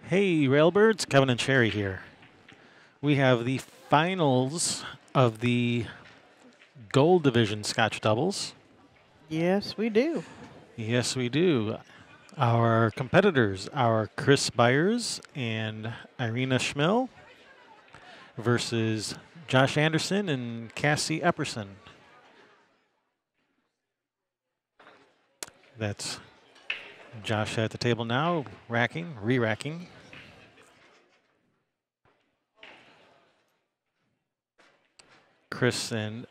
Hey, Railbirds, Kevin and Sherry here. We have the finals of the Gold Division Scotch Doubles. Yes, we do. Yes, we do. Our competitors are Chris Byers and Irina Chmil versus Josh Anderson and Cassie Epperson. That's Josh at the table now, re-racking. Chris and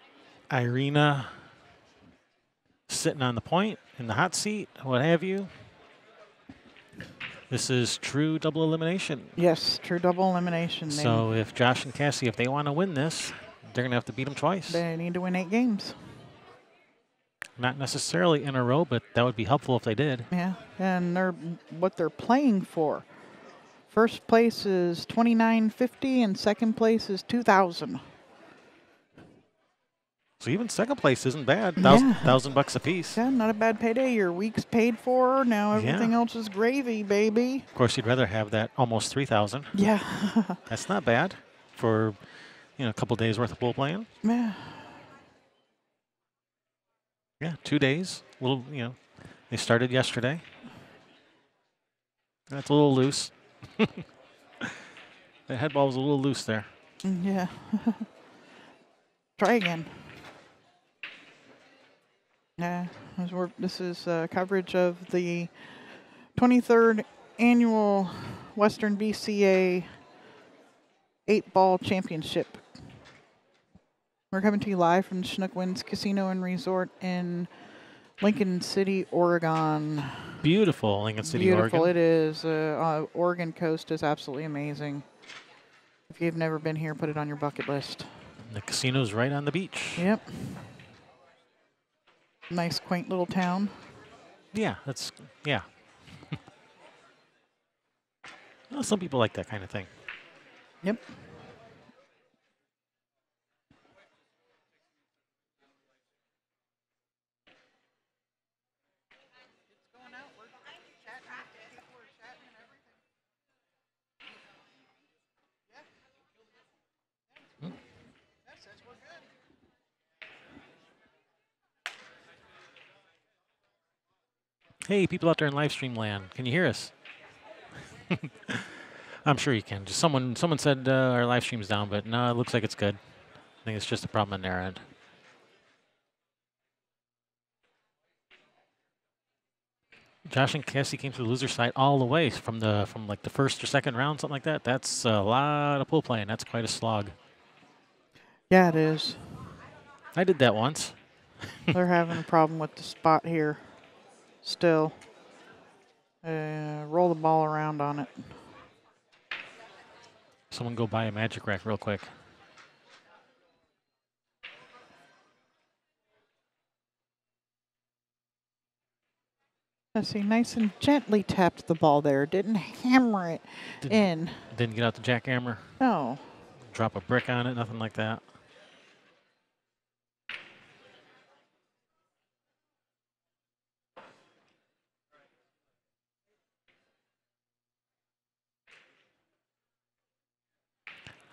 Irina sitting on the point in the hot seat, what have you. This is true double elimination. Yes, true double elimination. So if Josh and Cassie, if they want to win this, they're going to have to beat them twice. They need to win 8 games. Not necessarily in a row, but that would be helpful if they did. Yeah, and what they're playing for. First place is $29.50 and second place is $2,000. So even second place isn't bad. Yeah. $1,000 a piece. Yeah, not a bad payday. Your week's paid for. Now everything else is gravy, baby. Of course, you'd rather have that almost $3,000. Yeah. That's not bad for, a couple days worth of pool playing. Yeah. Yeah, 2 days. They started yesterday. That's a little loose. The head ball was a little loose there. Yeah. Try again. Yeah, this is coverage of the 23rd annual Western BCA 8-Ball Championship. We're coming to you live from Chinook Winds Casino and Resort in Lincoln City, Oregon. Beautiful, Lincoln City, Oregon. Beautiful, it is. Oregon coast is absolutely amazing. If you've never been here, put it on your bucket list. The casino's right on the beach. Yep. Nice, quaint little town. Yeah, well, some people like that kind of thing. Yep. Hey, people out there in live stream land, can you hear us? I'm sure you can. Just someone said our live stream's down, but no, it looks like it's good. I think it's just a problem on their end. Josh and Cassie came to the loser side all the way from like the first or second round, something like that. That's a lot of pool playing. That's quite a slog. Yeah, it is. I did that once. They're having a problem with the spot here. Still. Roll the ball around on it. Someone go buy a magic rack real quick. Let's see, nice and gently tapped the ball there. Didn't hammer it in. Didn't get out the jackhammer. No. Drop a brick on it, nothing like that.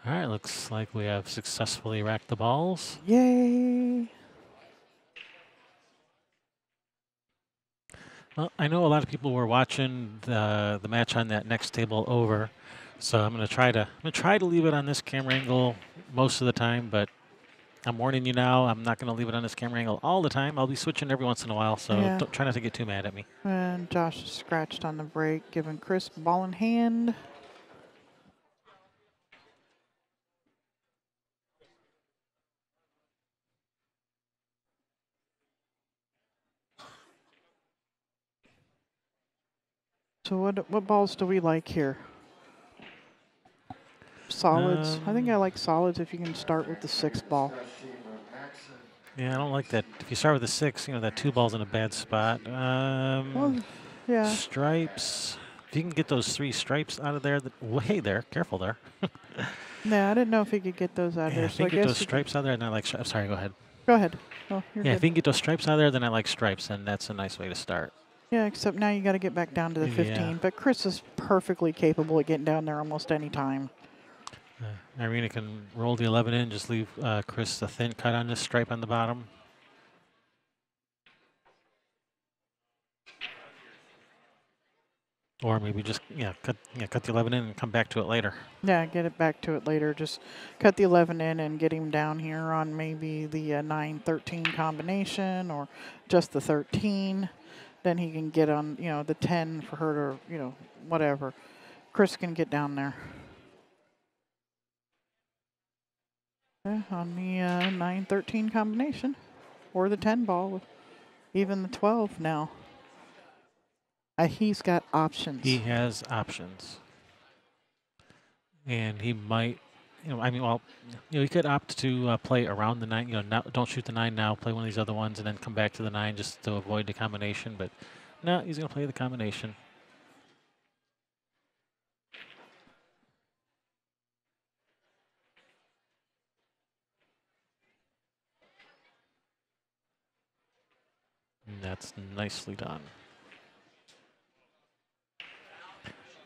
All right, looks like we have successfully racked the balls. Yay. Well, I know a lot of people were watching the match on that next table over, so I'm gonna try to leave it on this camera angle most of the time. But I'm warning you now, I'm not gonna leave it on this camera angle all the time. I'll be switching every once in a while, so try not to get too mad at me. And Josh scratched on the break, giving Chris ball in hand. So what balls do we like here? Solids. I think I like solids if you can start with the 6 ball. Yeah, I don't like that. If you start with a 6, that 2 ball's in a bad spot. Well, yeah. Stripes. If you can get those 3 stripes out of there, hey there, careful there. Yeah, I didn't know if you could get those out of there. If you can get those stripes out of there, then I like. I'm sorry, go ahead. Go ahead. Oh, yeah, if you can get those stripes out of there, then I like stripes, and that's a nice way to start. Yeah, except now you got to get back down to the 15. Yeah. But Chris is perfectly capable of getting down there almost any time. Irina can roll the 11 in, just leave Chris a thin cut on this stripe on the bottom. Or maybe just cut the 11 in and come back to it later. Yeah, get it back to it later. Just cut the 11 in and get him down here on maybe the 9-13 combination or just the 13. Then he can get on, the 10 for her to, whatever. Chris can get down there. Yeah, on the 9-13 combination or the 10 ball, even the 12 now. He's got options. He has options. And he might, he could opt to play around the 9, don't shoot the 9 now, play one of these other ones, and then come back to the 9 just to avoid the combination. But no, he's going to play the combination. And that's nicely done.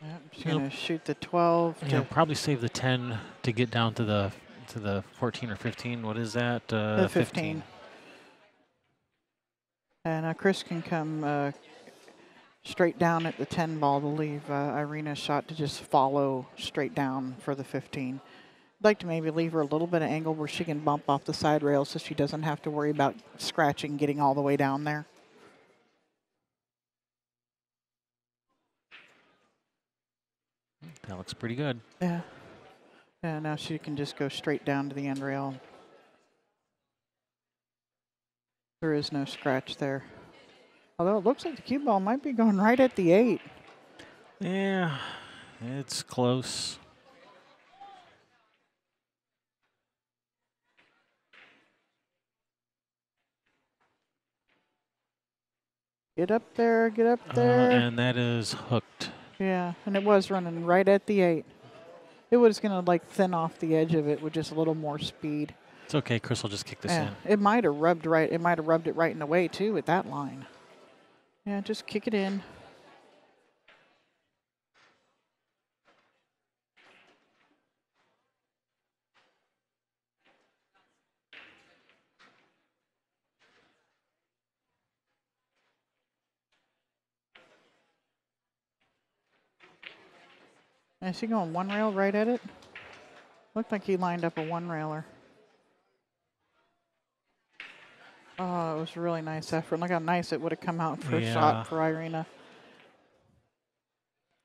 Yep, she's going to shoot the 12. Yeah, probably save the 10 to get down to the 14 or 15. What is that? The 15. And Chris can come straight down at the 10 ball to leave Irina's shot to just follow straight down for the 15. I'd like to maybe leave her a little bit of angle where she can bump off the side rail so she doesn't have to worry about scratching getting all the way down there. That looks pretty good. Yeah. Yeah, now she can just go straight down to the end rail. There is no scratch there. Although it looks like the cue ball might be going right at the 8. Yeah, it's close. Get up there, get up there. And that is hooked. Yeah, and it was running right at the 8. It was going to like thin off the edge of it with just a little more speed. It's okay, Chris will just kick this in. It might have rubbed right. It might have rubbed it right in the way too with that line. Yeah, just kick it in. Is he going one rail right at it? Looked like he lined up a one railer. Oh, it was a really nice effort. Look how nice it would have come out for a shot for Irina.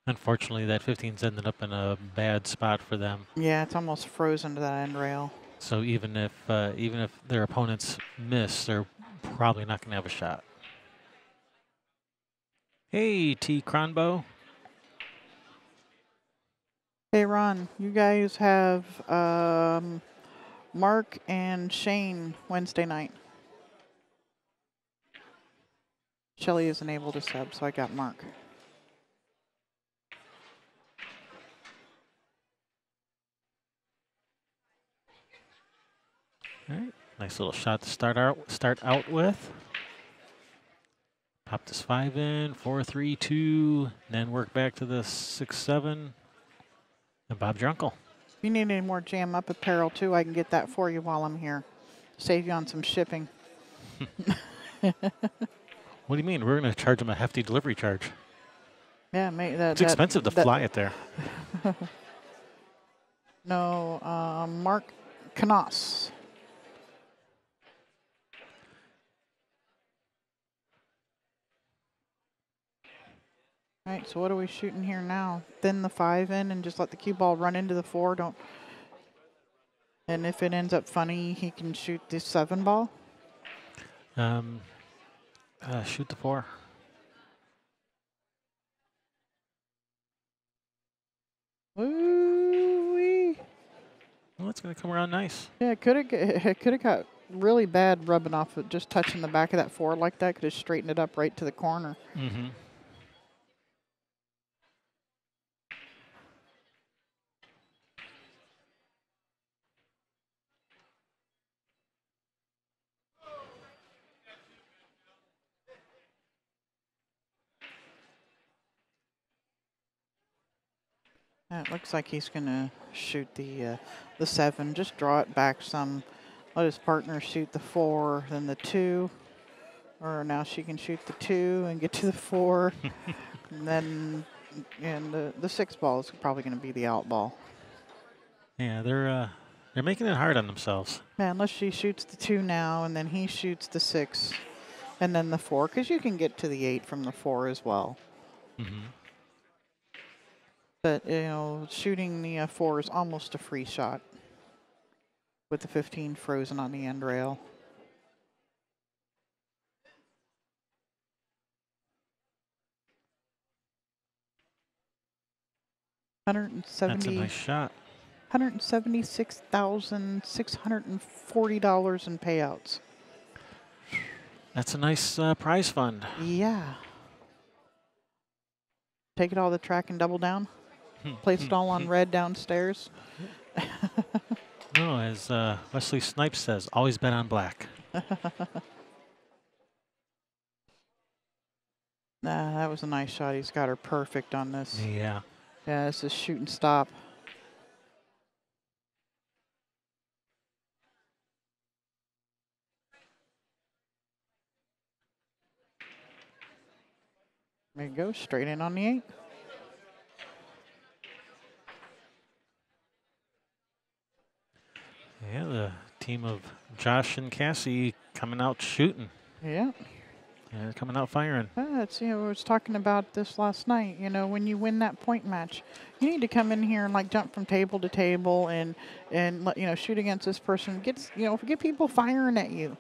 Unfortunately, that 15's ended up in a bad spot for them. Yeah, it's almost frozen to that end rail. So even if their opponents miss, they're probably not going to have a shot. Hey, T. Cronbo. Hey, Ron, you guys have Mark and Shane Wednesday night. Shelly isn't able to sub, so I got Mark. All right, nice little shot to start out with. Pop this 5 in, 4, 3, 2, then work back to the 6, 7. And Bob's your uncle. If you need any more jam up apparel too, I can get that for you while I'm here. Save you on some shipping. What do you mean? We're going to charge them a hefty delivery charge. Yeah, it's expensive to fly it there. No, Mark Canos. All right, so what are we shooting here now? Thin the 5 in and just let the cue ball run into the 4. Don't. And if it ends up funny, he can shoot the 7 ball. Shoot the 4. Ooh-wee. Well, it's going to come around nice. Yeah, it could have got really bad rubbing off of just touching the back of that 4 like that. Could have straightened it up right to the corner. Mm-hmm. It looks like he's going to shoot the 7. Just draw it back some. Let his partner shoot the 4, then the 2. Or now she can shoot the 2 and get to the 4. And then the 6 ball is probably going to be the out ball. Yeah, they're making it hard on themselves. Yeah, unless she shoots the 2 now and then he shoots the 6 and then the 4, because you can get to the 8 from the 4 as well. Mm-hmm. But, shooting the 4 is almost a free shot with the 15 frozen on the end rail. That's a nice shot. $176,640 in payouts. That's a nice prize fund. Yeah. Take it all to the track and double down. Place it all on red downstairs. No, as Wesley Snipes says, always bet on black. Nah, that was a nice shot. He's got her perfect on this. Yeah. Yeah, this is shoot and stop. There you go, straight in on the 8. Yeah, the team of Josh and Cassie coming out shooting. Yeah. Yeah, they're coming out firing. It's, I was talking about this last night. When you win that point match, you need to come in here and like jump from table to table and shoot against this person. Get people firing at you,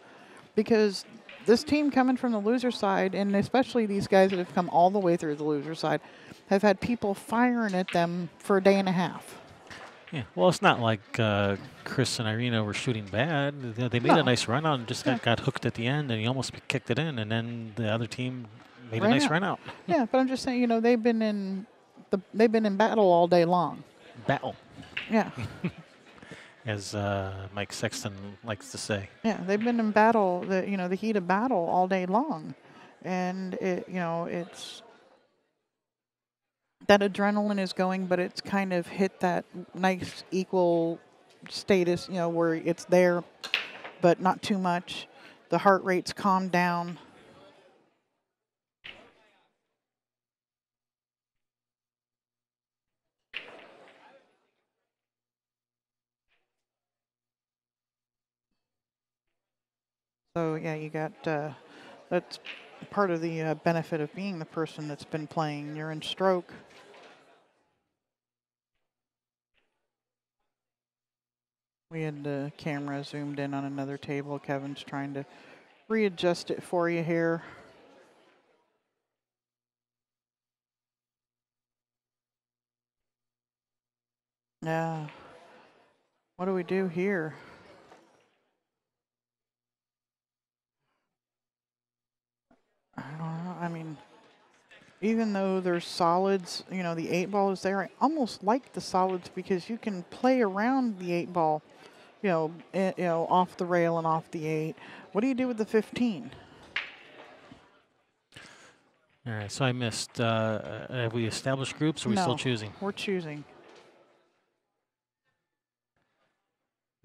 because this team coming from the loser side, and especially these guys that have come all the way through the loser side, have had people firing at them for a day and a half. Yeah, well, it's not like Chris and Irina were shooting bad. They made a nice run out and just got hooked at the end, and he almost kicked it in, and then the other team made a nice run out. Yeah, but I'm just saying, they've been in battle all day long. Battle. Yeah. As Mike Sexton likes to say. Yeah, they've been in battle, the heat of battle all day long, and it's. That adrenaline is going, but it's kind of hit that nice equal status, where it's there, but not too much. The heart rate's calmed down. So yeah, you got that's part of the benefit of being the person that's been playing. You're in stroke. We had the camera zoomed in on another table. Kevin's trying to readjust it for you here. Yeah. What do we do here? I don't know. I mean, even though there's solids, the 8 ball is there. I almost like the solids because you can play around the 8 ball. Off the rail and off the 8. What do you do with the 15? All right, so I missed. Have we established groups, or are we still choosing? We're choosing.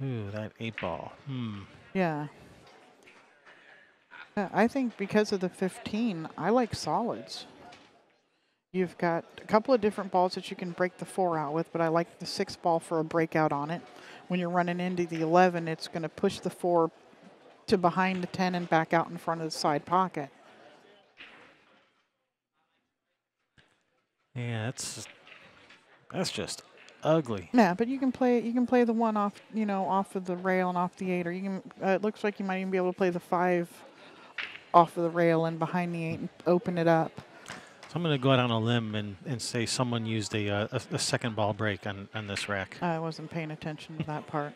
Ooh, that 8 ball. Yeah. I think because of the 15, I like solids. You've got a couple of different balls that you can break the 4 out with, but I like the 6 ball for a breakout on it. When you're running into the 11, it's going to push the 4 to behind the 10 and back out in front of the side pocket. Yeah, that's just ugly. Yeah, but you can play the 1 off, off of the rail and off the 8, or you can. It looks like you might even be able to play the 5 off of the rail and behind the 8 and open it up. So I'm going to go out on a limb and say someone used a second ball break on this rack. I wasn't paying attention to that part.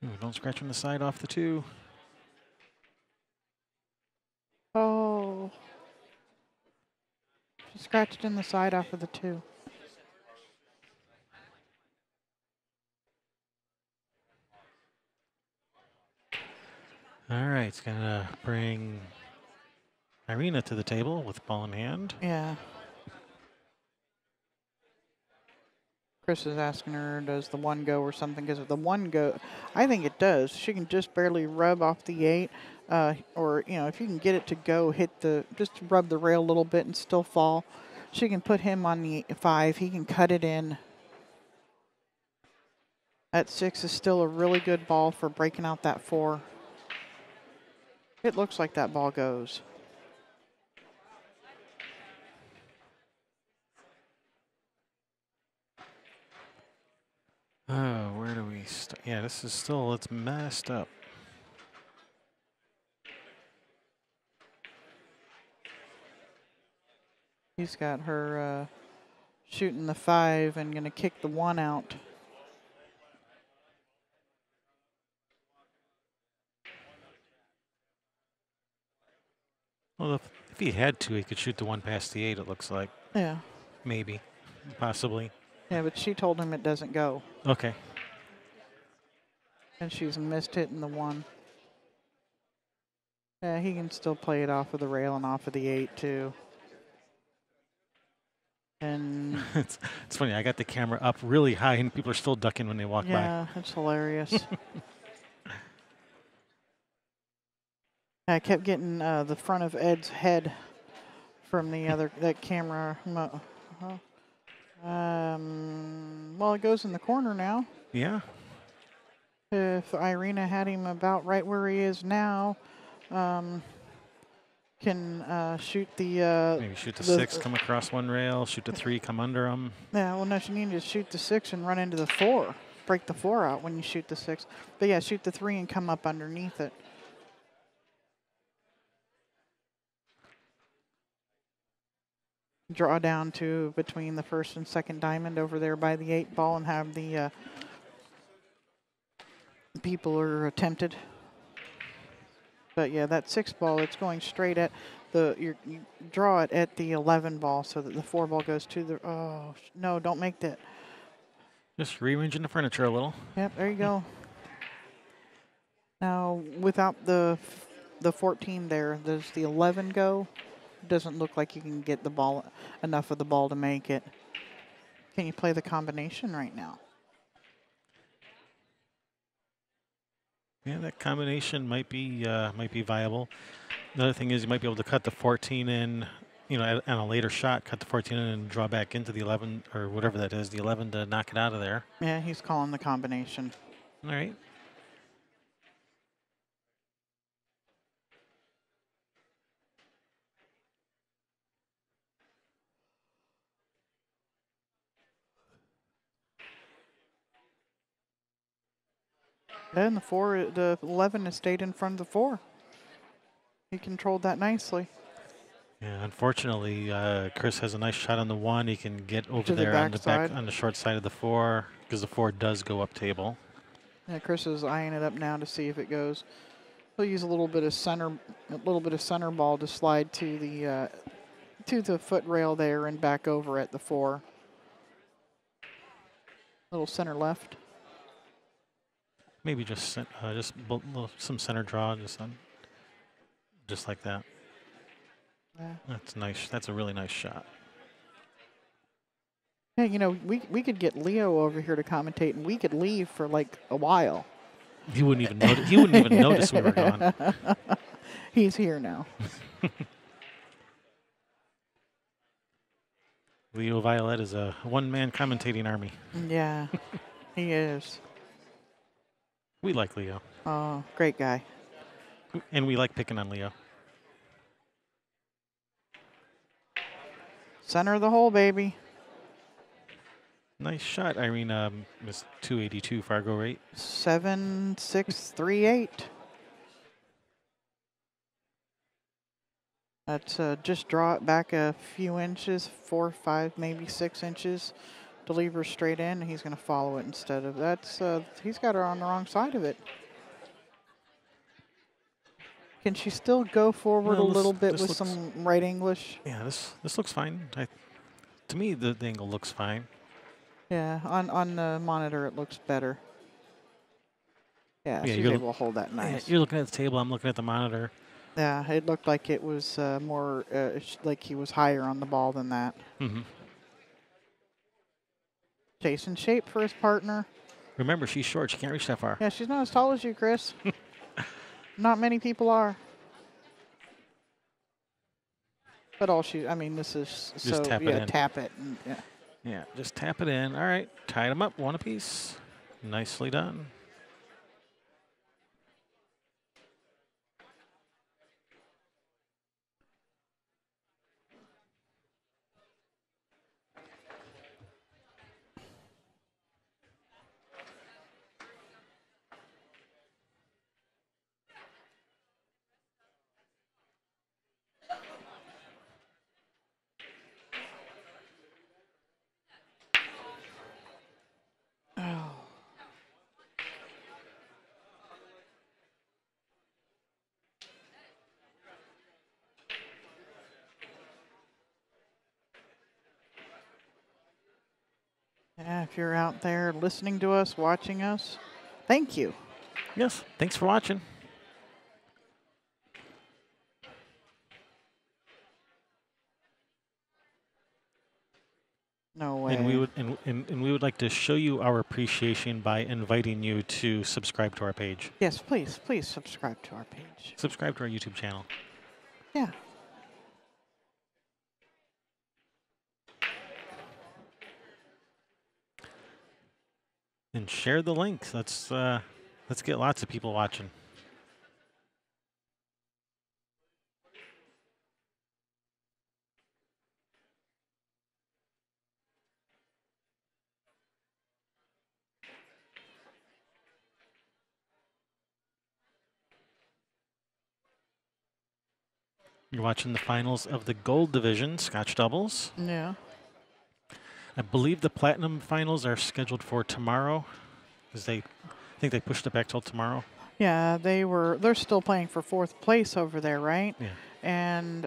Ooh, don't scratch on the side off the 2. Oh. She scratched in the side off of the 2. All right, it's gonna bring Irina to the table with ball in hand. Yeah. Chris is asking her, does the one go or something? Because if the one go, I think it does. She can just barely rub off the 8. Or, you know, if you can get it to go, just rub the rail a little bit and still fall. She can put him on the 5. He can cut it in. That 6 is still a really good ball for breaking out that 4. It looks like that ball goes. Oh, where do we start? Yeah, this is still, it's messed up. He's got her shooting the 5 and going to kick the 1 out. Well, if he had to, he could shoot the 1 past the 8, it looks like. Yeah. Maybe. Possibly. Yeah, but she told him it doesn't go. Okay. And she's missed hitting the 1. Yeah, he can still play it off of the rail and off of the 8 too. And it's funny, I got the camera up really high and people are still ducking when they walk by. yeah, it's hilarious. I kept getting the front of Ed's head from that camera. Well, it goes in the corner now. Yeah. If Irina had him about right where he is now, can shoot the... Maybe shoot the 6, come across one rail, shoot the 3, come under them. Yeah, well, no, she needed to shoot the 6 and run into the 4. Break the 4 out when you shoot the 6. But yeah, shoot the 3 and come up underneath it. Draw down to between the first and second diamond over there by the 8 ball and have the people are tempted. But yeah, that 6 ball, it's going straight at you draw it at the 11 ball so that the 4 ball goes to the, oh, no, don't make that. Just rearranging the furniture a little. Yep, there you go. Now, without the 14 there, does the 11 go? Doesn't look like you can get the ball, enough of the ball to make it. Can you play the combination right now? Yeah, that combination might be viable. The other thing is you might be able to cut the 14 in, you know, on a later shot, cut the 14 in and draw back into the 11 or whatever that is, the 11 to knock it out of there. Yeah, he's calling the combination. All right. And the 11 has stayed in front of the 4. He controlled that nicely. Yeah, unfortunately, Chris has a nice shot on the 1. He can get over To the there on the backside. on the short side of the 4 because the 4 does go up table. Yeah, Chris is eyeing it up now to see if it goes. He'll use a little bit of center ball to slide to the foot rail there and back over at the 4. Little center left. Maybe just some center draw, just like that. Yeah. That's nice. That's a really nice shot. Hey, you know, we could get Leo over here to commentate, and we could leave for like a while. He wouldn't even notice. He wouldn't even notice we were gone. He's here now. Leo Violet is a one-man commentating army. Yeah, he is. We like Leo. Oh, great guy. And we like picking on Leo. Center of the hole, baby. Nice shot, Irina. Miss 282 Fargo rate. 7.638. That's just draw it back a few inches, 4, 5, maybe 6 inches to leave her straight in. He's going to follow it instead of that's. He's got her on the wrong side of it. Can she still go forward a little bit with some right English? Yeah, this looks fine. To me, the angle looks fine. Yeah, on the monitor it looks better. Yeah, Yeah, she's able to hold that nice. you're looking at the table. I'm looking at the monitor. Yeah, it looked like it was more like he was higher on the ball than that. Mm-hmm. Jason shape for his partner. Remember, she's short. She can't reach that far. Yeah, she's not as tall as you, Chris. Not many people are. But I mean, this is Just so, tap it yeah, in. tap it. And, yeah. Yeah, just tap it in. All right, tied them up, one apiece. Nicely done. Oh. Yeah, if you're out there listening to us, watching us, thank you. Yes, thanks for watching. No way. And we would like to show you our appreciation by inviting you to subscribe to our page. Yes, please subscribe to our page. Subscribe to our YouTube channel. Yeah. And share the link. Let's get lots of people watching. You're watching the finals of the Gold Division, Scotch doubles. Yeah. I believe the Platinum finals are scheduled for tomorrow, because I think they pushed it back till tomorrow. Yeah, they're still playing for 4th place over there, right? Yeah. And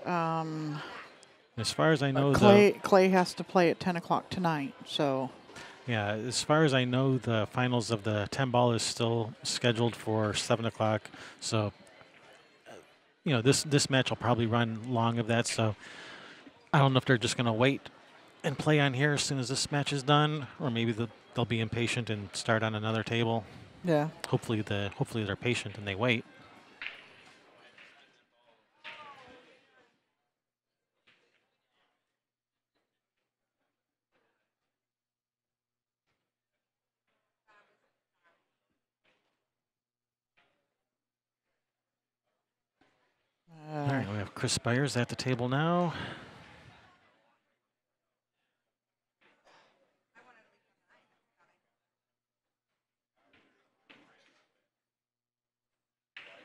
As far as I know, Clay has to play at 10 o'clock tonight, so. Yeah, as far as I know, the finals of the 10 ball is still scheduled for 7 o'clock. So, you know, this match will probably run long of that. So I don't know if they're just going to wait and play on here as soon as this match is done, or maybe they'll be impatient and start on another table. Yeah. Hopefully they're patient and they wait. All right, we have Chris Byers at the table now.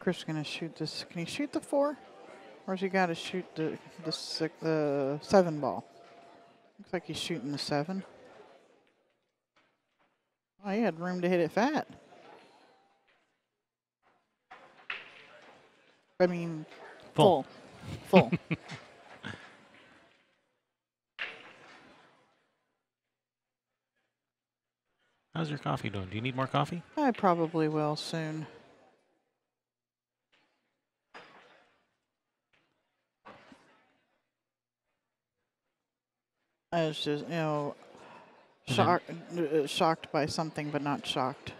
Chris is gonna shoot this. Can he shoot the 4, or has he got to shoot the 7 ball? Looks like he's shooting the 7. Oh, he had room to hit it fat. I mean, full. How's your coffee doing? Do you need more coffee? I probably will soon. I was just, shocked by something, but not shocked.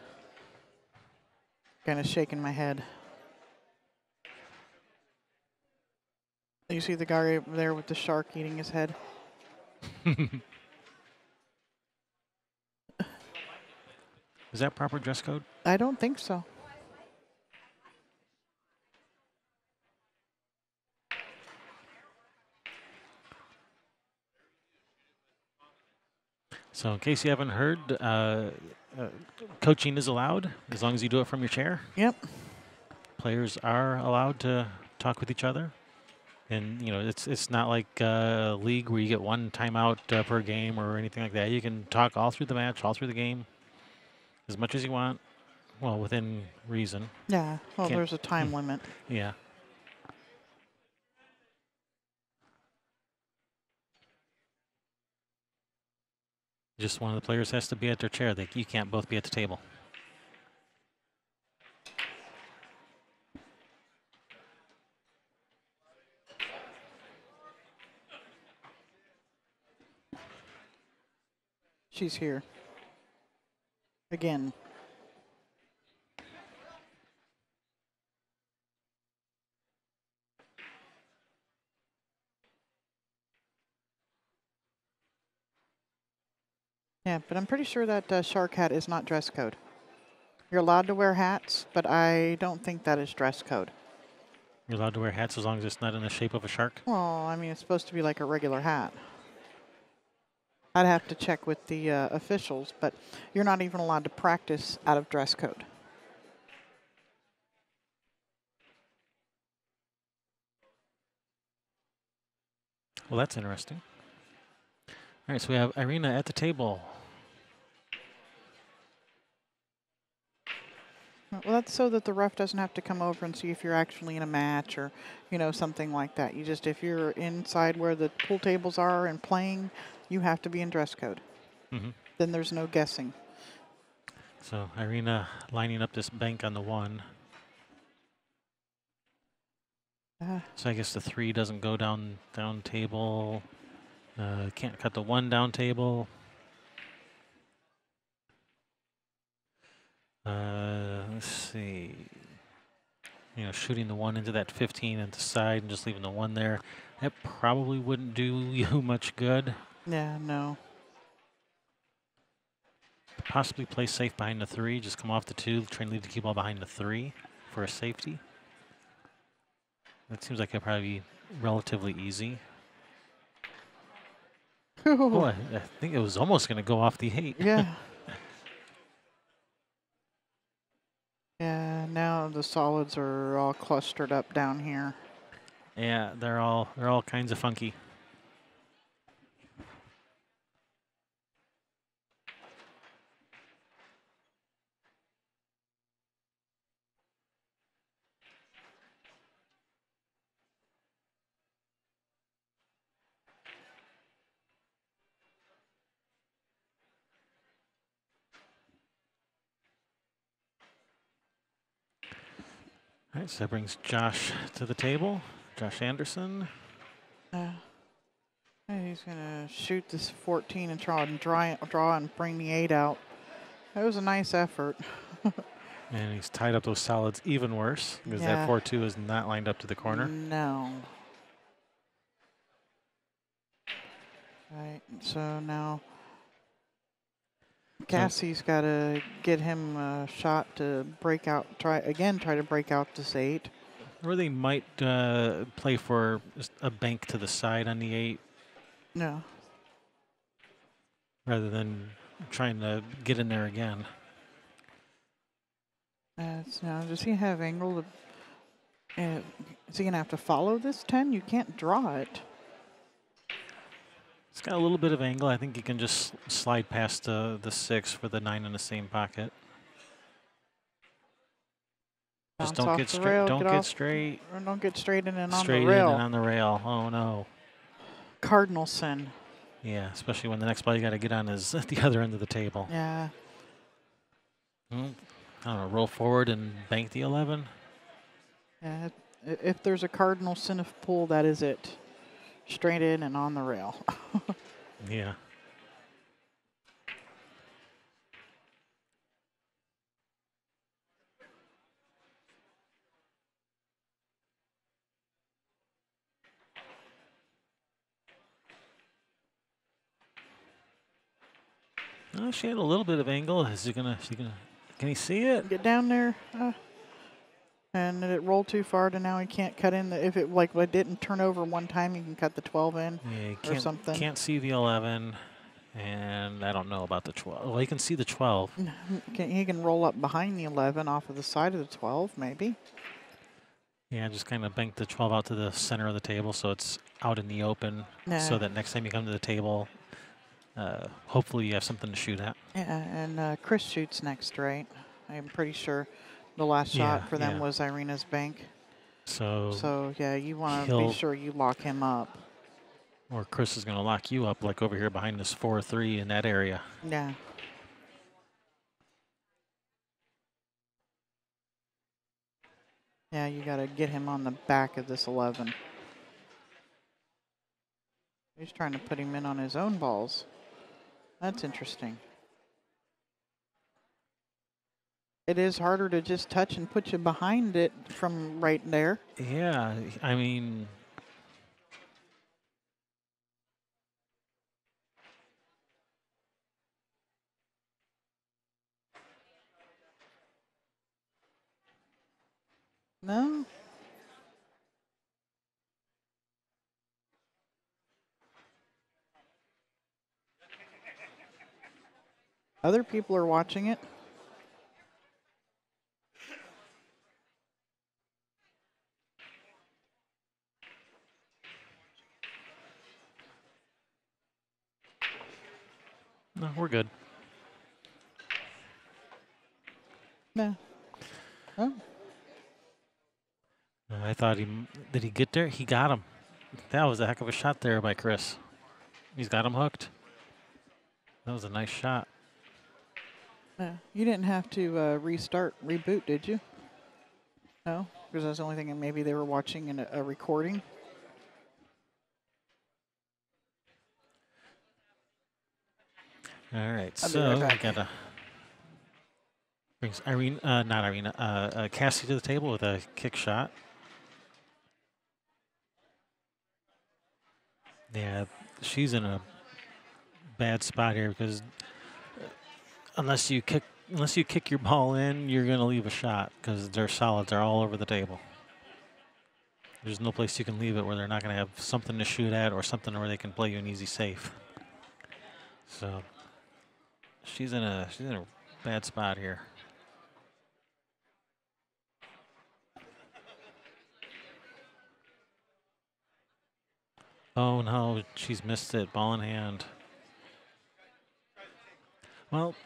Kind of shaking my head. You see the guy over there with the shark eating his head? Is that proper dress code? I don't think so. So in case you haven't heard, coaching is allowed as long as you do it from your chair. Yep. Players are allowed to talk with each other. And, you know, it's not like a league where you get one timeout per game or anything like that. You can talk all through the match, all through the game, as much as you want. Well, within reason. Yeah. Well, there's a time limit. Yeah. Just one of the players has to be at their chair. You can't both be at the table. She's here. Again. Yeah, but I'm pretty sure that shark hat is not dress code. You're allowed to wear hats, but I don't think that is dress code. You're allowed to wear hats as long as it's not in the shape of a shark? Well, I mean, it's supposed to be like a regular hat. I'd have to check with the officials, but you're not even allowed to practice out of dress code. Well, that's interesting. All right, so we have Irina at the table. Well, that's so that the ref doesn't have to come over and see if you're actually in a match or, you know, something like that. You just, if you're inside where the pool tables are and playing, you have to be in dress code. Mm-hmm. Then there's no guessing. So Irina lining up this bank on the 1. So I guess the 3 doesn't go down table. Can't cut the 1 down table. Let's see. You know, shooting the 1 into that 15 at the side and just leaving the 1 there. That probably wouldn't do you much good. Yeah, no. Possibly play safe behind the 3. Just come off the 2. Try and leave the cue ball behind the 3 for a safety. That seems like it'd probably be relatively easy. Oh, I think it was almost going to go off the 8. Yeah. Yeah, now the solids are all clustered up down here. Yeah, they're all kinds of funky. All right, so that brings Josh to the table. Josh Anderson. He's going to shoot this 14 and try and draw and bring the 8 out. That was a nice effort. And he's tied up those solids even worse because that 4-2 is not lined up to the corner. No. Right, so now Cassie's got to get him a shot to break out, try to break out this 8. Or they might play for just a bank to the side on the 8. No. Rather than trying to get in there again. Now, does he have angle? Is he going to have to follow this 10? You can't draw it. It's got a little bit of angle. I think you can just slide past the 6 for the 9 in the same pocket. Just don't get straight. Don't get straight. Or don't get straight in and on the Straight rail. in and on the rail. Oh no. Cardinal sin. Yeah, especially when the next ball you got to get on is at the other end of the table. Yeah. I don't know, roll forward and bank the 11. Yeah. If there's a cardinal sin of pool, that is it. Straight in and on the rail. Yeah. Oh, she had a little bit of angle. Can he see it? Get down there. And did it roll too far to now he can't cut in? If it didn't turn over one time, you can cut the 12 in Yeah, or something. Can't see the 11, and I don't know about the 12. Well, he can see the 12. He can roll up behind the 11 off of the side of the 12, maybe. Yeah, just kind of bank the 12 out to the center of the table so it's out in the open so that next time you come to the table, hopefully you have something to shoot at. Yeah, and Chris shoots next, right? I'm pretty sure the last shot for them was Irina's bank. So yeah, you want to be sure you lock him up. Or Chris is going to lock you up, like over here behind this 4-3 in that area. Yeah. Yeah, you got to get him on the back of this 11. He's trying to put him in on his own balls. That's interesting. It is harder to just touch and put you behind it from right there. Yeah, I mean, No. Other people are watching it. no, we're good. No. Oh. I thought did he get there? He got him. That was a heck of a shot there by Chris. He's got him hooked. That was a nice shot. No. You didn't have to reboot, did you? No? Because that's the only thing, and maybe they were watching in a recording. All right, I'll be so right we back. gotta brings not Irina, Cassie to the table with a kick shot. Yeah, she's in a bad spot here because unless you kick your ball in, you're gonna leave a shot because they're solid. They're all over the table. There's no place you can leave it where they're not gonna have something to shoot at or something where they can play you an easy safe. So she's in a bad spot here. Oh no, she's missed it. Ball in hand. Well,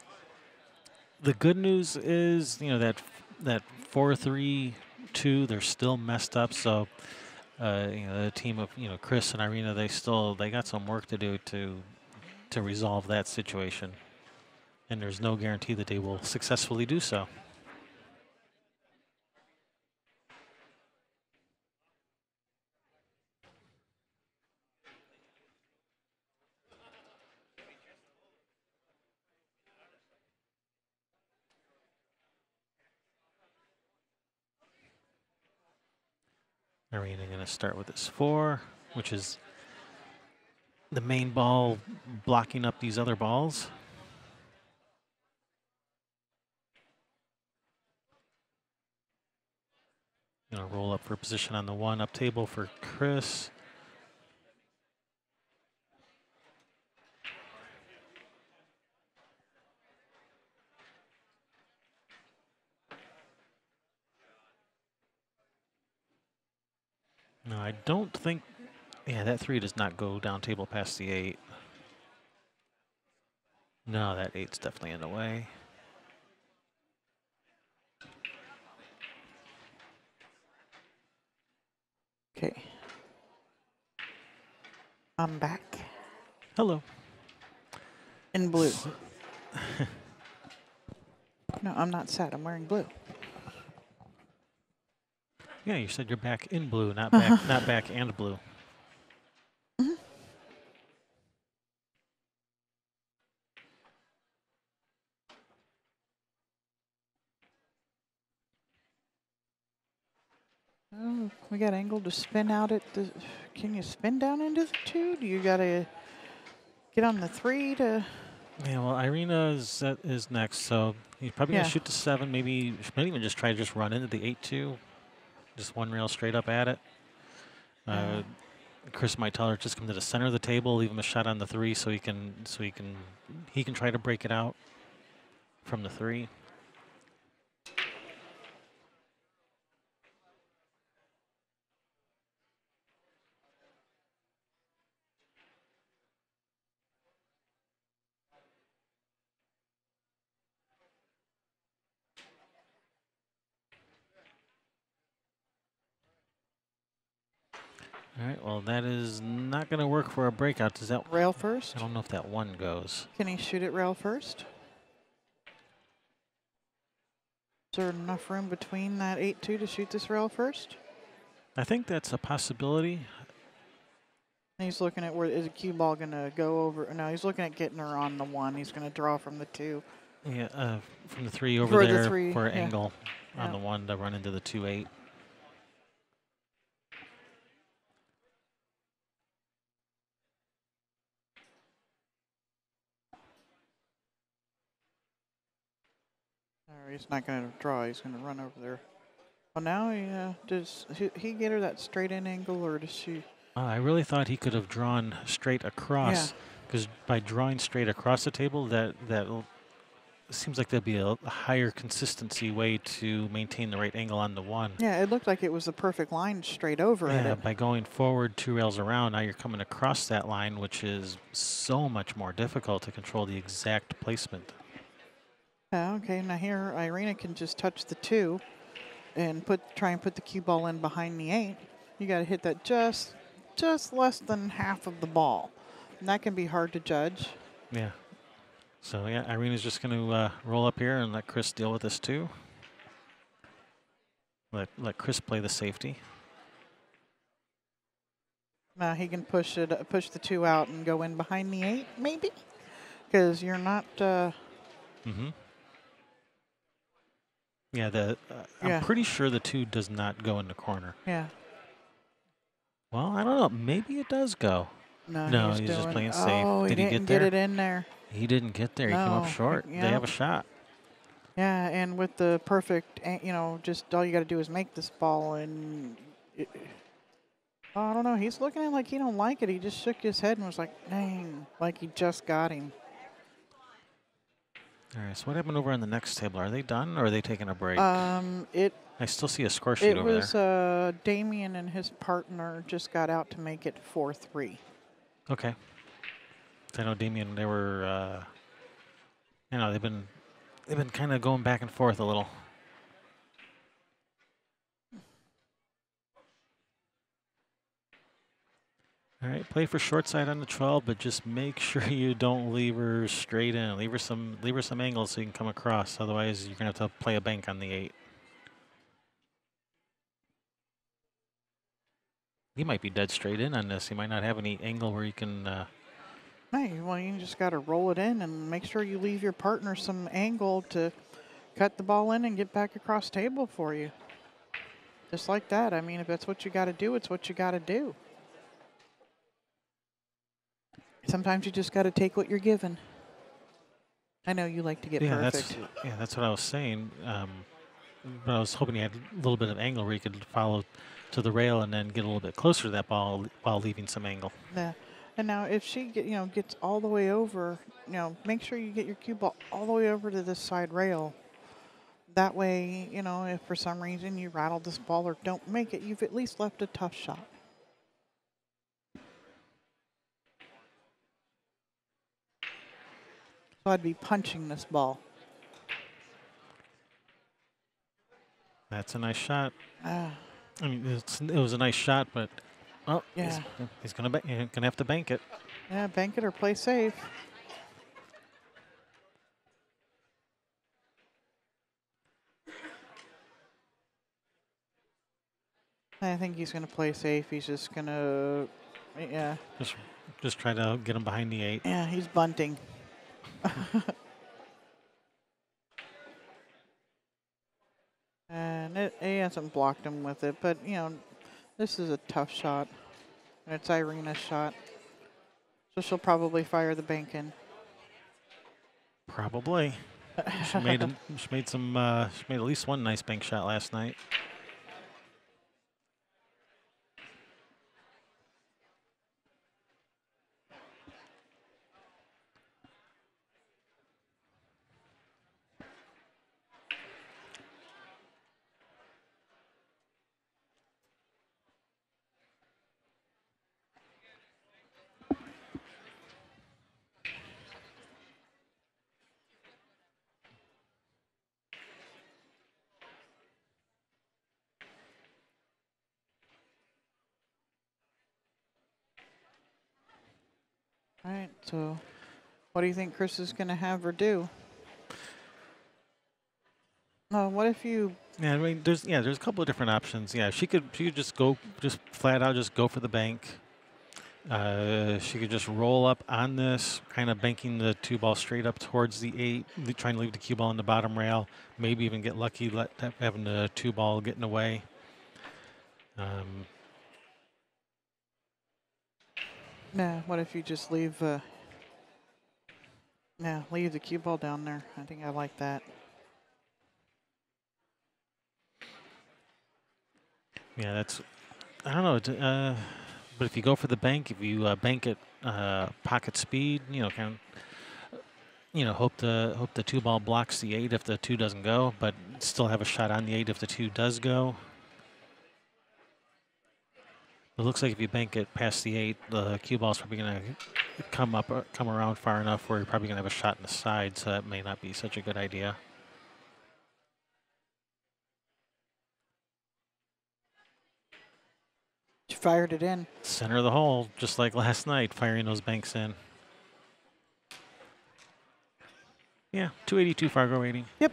the good news is, that 4-3-2, they're still messed up. So, the team of Chris and Irina, they got some work to do to resolve that situation, and there's no guarantee that they will successfully do so. Irina going to start with this 4, which is the main ball blocking up these other balls. Roll up for position on the 1 up table for Chris. No, I don't think. Yeah, that 3 does not go down table past the 8. No, that 8's definitely in the way. Okay. I'm back. Hello. In blue. No, I'm not sad. I'm wearing blue. Yeah, you said you're back in blue, not back and blue. Mhm. Oh, we got angle to spin out at the. Can you spin down into the 2? Do you gotta get on the 3 to? Yeah, well, Irina is next, so he's probably gonna Yeah. shoot the 7. Maybe she might even just try to run into the 8-2, just one rail straight up at it. Chris might tell her just come to the center of the table, leave him a shot on the 3, so he can try to break it out from the 3. All right, well, that is not going to work for a breakout. Does that Rail first? I don't know if that 1 goes. Can he shoot it rail first? Is there enough room between that 8-2 to shoot this rail first? I think that's a possibility. He's looking at where is the cue ball going to go over. No, he's looking at getting her on the 1. He's going to draw from the 2. Yeah, from the 3 over For the there 3, for an yeah. angle on Yeah. the 1 to run into the 2-8. He's not going to draw. He's going to run over there. Well, now does he get her that straight in angle, or does she? I really thought he could have drawn straight across, because by drawing straight across the table, that seems like that'd be a higher consistency way to maintain the right angle on the 1. Yeah, it looked like it was the perfect line straight over at it. By going forward 2 rails around, now you're coming across that line, which is so much more difficult to control the exact placement. Okay, now here Irina can just touch the 2 and try and put the cue ball in behind the 8. You got to hit that just less than half of the ball, and that can be hard to judge. Yeah. So yeah, Irina's just going to roll up here and let Chris deal with this too. Let Chris play the safety. Now he can push the 2 out and go in behind the 8, maybe, because you're not. Mm-hmm. Yeah, I'm pretty sure the 2 does not go in the corner. Yeah. Well, I don't know. Maybe it does go. No, he's just playing safe. Oh, Did he didn't get there? it in there. He didn't get there. He came up No, short. yeah. They have a shot. Yeah, and with the perfect, just all you got to do is make this ball, and I don't know. He's looking at it like he don't like it. He just shook his head and was like, "Dang!" Like he just got him. All right. So what happened over on the next table? Are they done, or are they taking a break? I still see a score sheet over there. It was Damien and his partner just got out to make it 4-3. Okay. I know Damien. They were, they've been kind of going back and forth a little. All right, play for short side on the 12, but just make sure you don't leave her straight in. Leave her some angles so you can come across. Otherwise, you're gonna have to play a bank on the 8. He might be dead straight in on this. He might not have any angle where you can. Hey, well, you just got to roll it in and make sure you leave your partner some angle to cut the ball in and get back across table for you. Just like that. I mean, if that's what you got to do, it's what you got to do. Sometimes you just got to take what you're given. I know you like to get perfect. That's what I was saying. But I was hoping you had a little bit of angle where you could follow to the rail and then get a little bit closer to that ball while leaving some angle. Yeah. And now if she gets all the way over, make sure you get your cue ball all the way over to this side rail. That way, if for some reason you rattle this ball or don't make it, you've at least left a tough shot. So I'd be punching this ball. That's a nice shot. I mean, it was a nice shot, but yeah, he's gonna have to bank it. Yeah, bank it or play safe. I think he's gonna play safe. He's just gonna, Just try to get him behind the 8. Yeah, he's bunting. And he hasn't blocked him with it, but this is a tough shot. And it's Irina's shot. So she'll probably fire the bank in. Probably. She made at least one nice bank shot last night. All right, so what do you think Chris is going to have her do? What if you... Yeah, I mean, there's a couple of different options. Yeah, she could just flat out go for the bank. She could just roll up on this, kind of banking the 2 ball straight up towards the 8, trying to leave the cue ball on the bottom rail. Maybe even get lucky, having the 2 ball get in the way. Nah, what if you just leave? Leave the cue ball down there. I think I like that. Yeah, that's, I don't know. But if you go for the bank, if you bank at pocket speed, kind of, hope the 2 ball blocks the 8 if the 2 doesn't go, but still have a shot on the 8 if the 2 does go. It looks like if you bank it past the 8, the cue ball's probably going to come around far enough where you're probably going to have a shot in the side, so that may not be such a good idea. You fired it in. Center of the hole, just like last night, firing those banks in. Yeah, 282 Fargo rating. Yep.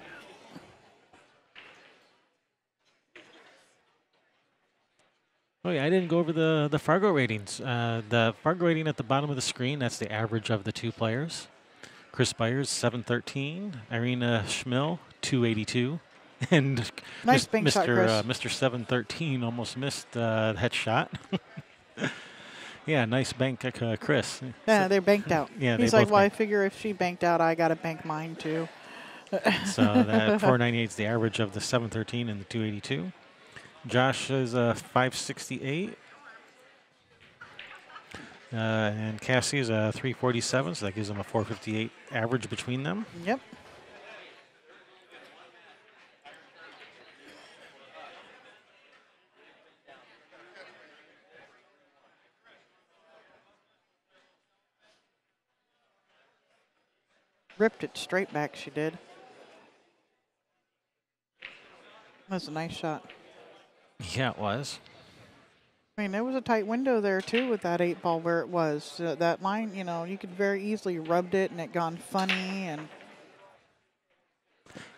Oh yeah, I didn't go over the Fargo ratings. The Fargo rating at the bottom of the screen, that's the average of the 2 players. Chris Byers, 713. Irina Chmil, 282. And Nice bank shot, Chris. Mr. 713 almost missed that shot. Yeah, nice bank, Chris. Yeah, they're banked out. Yeah, he's they like, both well, I figure if she banked out, I got to bank mine too. So that 498 is the average of the 713 and the 282. Josh is 568. And Cassie is 347, so that gives them a 458 average between them. Yep. Ripped it straight back, she did. That's a nice shot. Yeah, it was. I mean, there was a tight window there, too, with that 8 ball where it was. That line, you could very easily rubbed it and it gone funny. And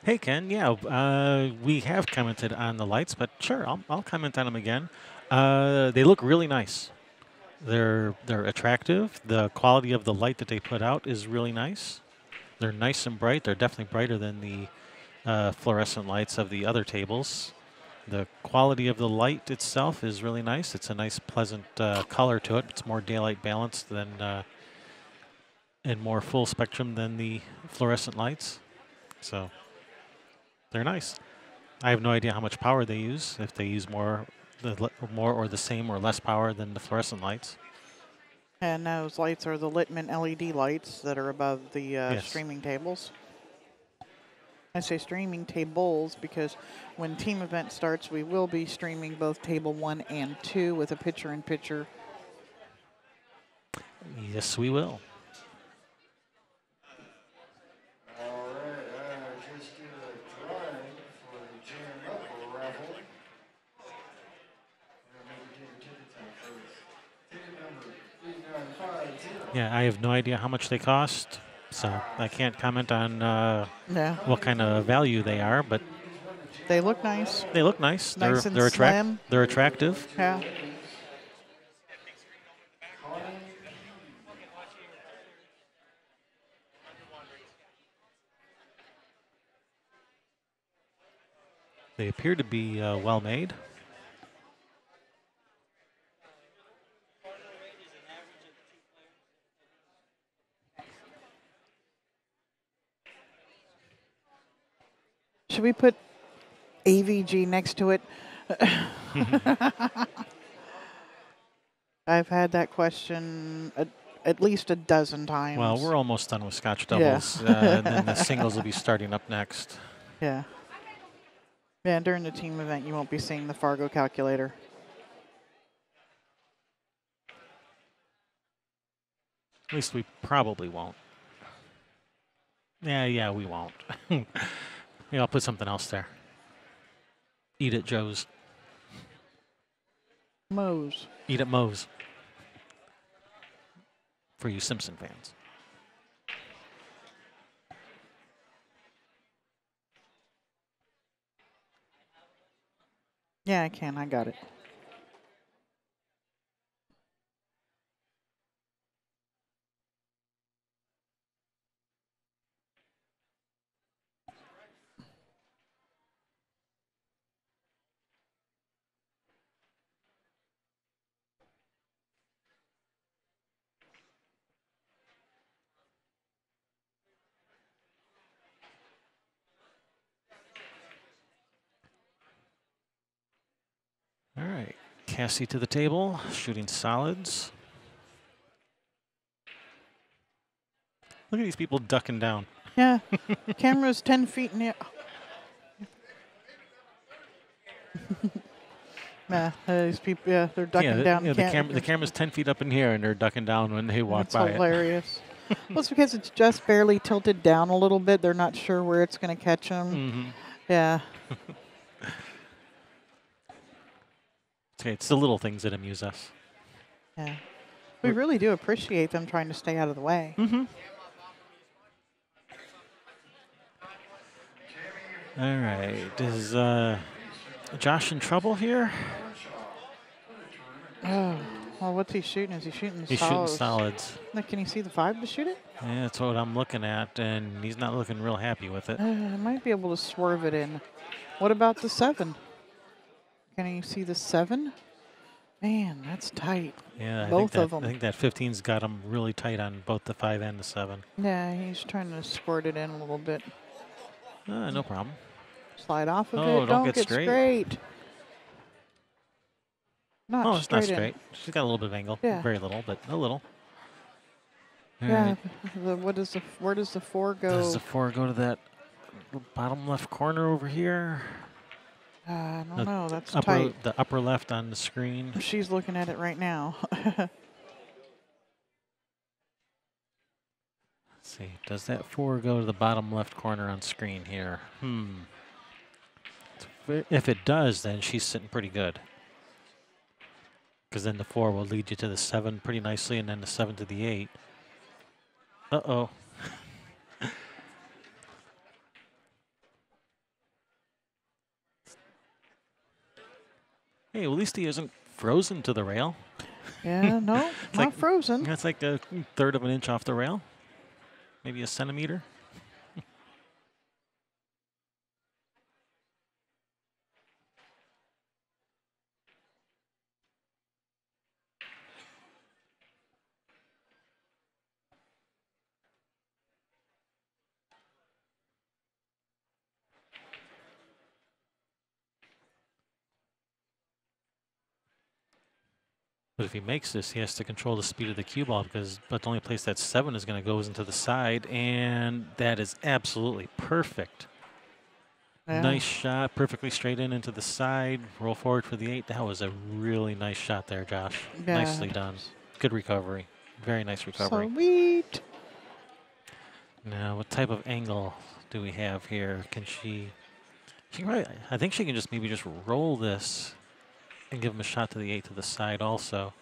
Hey, Ken, yeah, we have commented on the lights, but sure, I'll comment on them again. They look really nice. They're attractive. The quality of the light that they put out is really nice. They're nice and bright. They're definitely brighter than the fluorescent lights of the other tables. The quality of the light itself is really nice. It's a nice, pleasant color to it. It's more daylight balanced than and more full spectrum than the fluorescent lights. So they're nice. I have no idea how much power they use. If they use more or the same or less power than the fluorescent lights. And those lights are the Littman LED lights that are above the Yes. streaming tables. I say streaming tables because when team event starts, we will be streaming both table 1 and 2 with a picture-in-picture. Yes, we will. All right, just did a drawing for the Chinook raffle. Maybe take your tickets out first. Ticket number 3950. Yeah, I have no idea how much they cost, so I can't comment on Yeah, what kind of value they are, but they look nice. they look nice. Nice and they're slim. They're attractive. Yeah. They appear to be well made. Should we put AVG next to it? I've had that question at least a dozen times. Well, we're almost done with Scotch Yeah. doubles, and then the singles will be starting up next. Yeah. Yeah, during the team event, you won't be seeing the Fargo calculator. At least we probably won't. Yeah, we won't. Yeah, I'll put something else there. Eat it, Joe's. Moe's. Eat at Moe's. For you Simpson fans. Yeah, I can. I got it. Cassie to the table, shooting solids. Look at these people ducking down. Yeah. Camera's 10 feet in the air. Yeah, these people, yeah, they're ducking down. The camera's 10 feet up in here, and they're ducking down when they walk by That's hilarious. Well, it's because it's just barely tilted down a little bit. They're not sure where it's going to catch them. Yeah. Okay, it's the little things that amuse us. Yeah. We really do appreciate them trying to stay out of the way. All right, is Josh in trouble here? Oh, well, what's he shooting? Is he shooting He's solids? shooting solids. Now, can you see the 5 to shoot it? Yeah, that's what I'm looking at, and he's not looking real happy with it. I might be able to swerve it in. What about the 7? Can you see the 7? Man, that's tight. Yeah, Both of I them. think that 15's got him really tight on both the 5 and the 7. Yeah, he's trying to squirt it in a little bit. No problem. Slide off of Oh, it. don't Don't get get straight. straight. Not Oh, it's not straight in. straight. She's got a little bit of angle. Yeah. Very little, but a little. All Yeah. right. Where does the 4 go? Does the 4 go to that bottom left corner over here? I don't know. That's upper, tight. the upper left on the screen. She's looking at it right now. Let's see. Does that 4 go to the bottom left corner on screen here? If it does, then she's sitting pretty good. Because then the 4 will lead you to the 7 pretty nicely, and then the 7 to the 8. Uh-oh. Hey, well, at least he isn't frozen to the rail. Yeah, no, not like- frozen. That's like a third of an inch off the rail. Maybe a centimeter. But if he makes this, he has to control the speed of the cue ball but the only place that 7 is going to go is into the side, and that is absolutely perfect. Yeah. Nice shot, perfectly straight into the side. Roll forward for the 8. That was a really nice shot there, Josh. Yeah. Nicely done. Good recovery. Very nice recovery. Sweet. Now, what type of angle do we have here? Can she can probably, I think she can just maybe just roll this and give him a shot to the 8 to the side also.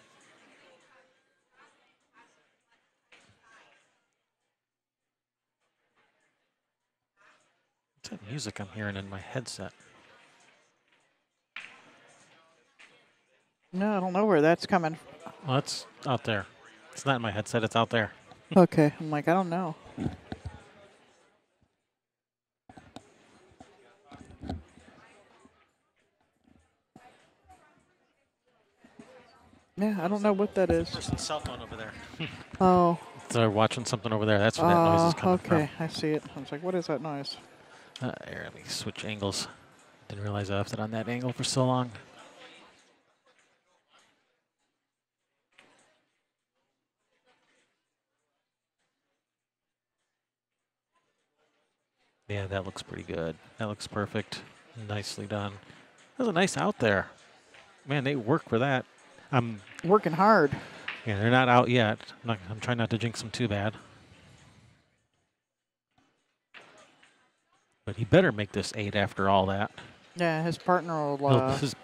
What's that music I'm hearing in my headset? No, I don't know where that's coming. Well, it's out there. It's not in my headset, it's out there. Okay, I'm like, I don't know. Yeah, I don't know what that is. Person's cell phone over there. Oh. They're watching something over there. That's where that noise is coming okay, I see it. I was like, what is that noise? from. Here, let me switch angles. Didn't realize I left it on that angle for so long. Yeah, that looks pretty good. That looks perfect. Nicely done. That was a nice out there. Man, they work for that. Working hard. Yeah, they're not out yet. I'm trying not to jinx them too bad. But he better make this 8 after all that. Yeah, his partner will His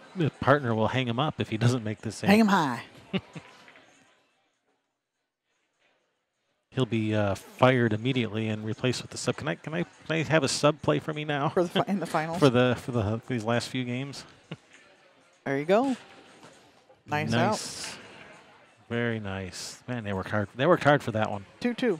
partner will hang him up if he doesn't make this 8. hang him high. He'll be fired immediately and replaced with the sub. Can I have a sub play for me now? For the in the finals. for these last few games. There you go. Nice out. Nice. Very nice. Man, they worked hard. They worked hard for that one. 2-2.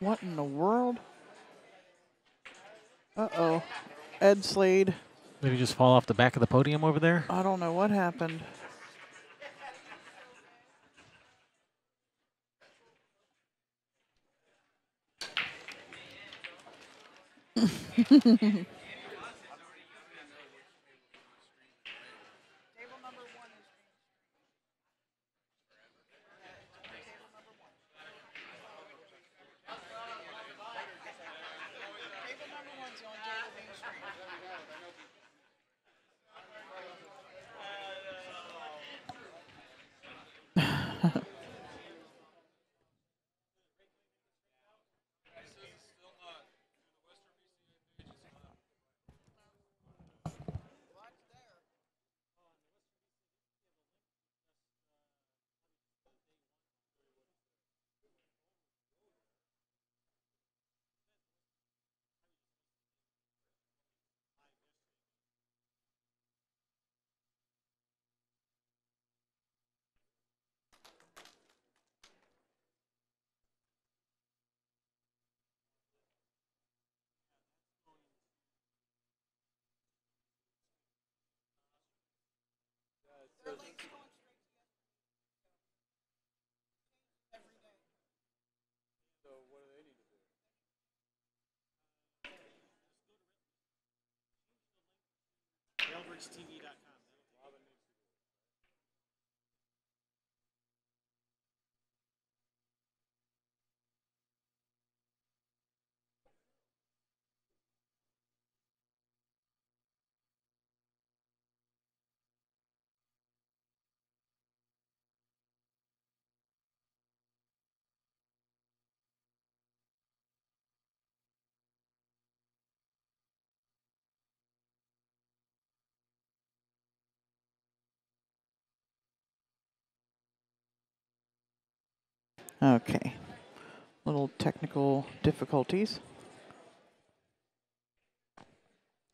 What in the world? Uh-oh. Ed Slade. Did he just fall off the back of the podium over there? I don't know what happened. Okay. Little technical difficulties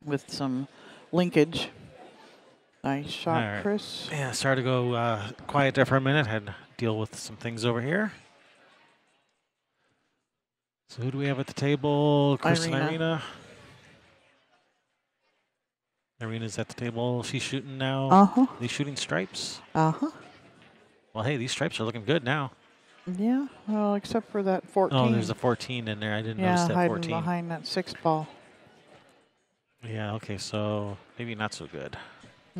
with some linkage. Nice shot, All right. Chris. Yeah, started to go quiet there for a minute. Had to deal with some things over here. So who do we have at the table? Chris and Irina. Irina. Irina's at the table. She's shooting now. Uh-huh. These shooting stripes. Uh-huh. Well, hey, these stripes are looking good now. Yeah, well, except for that 14. Oh, there's a 14 in there. I didn't notice yeah, that hiding 14. behind that 6 ball. Yeah, okay, so maybe not so good.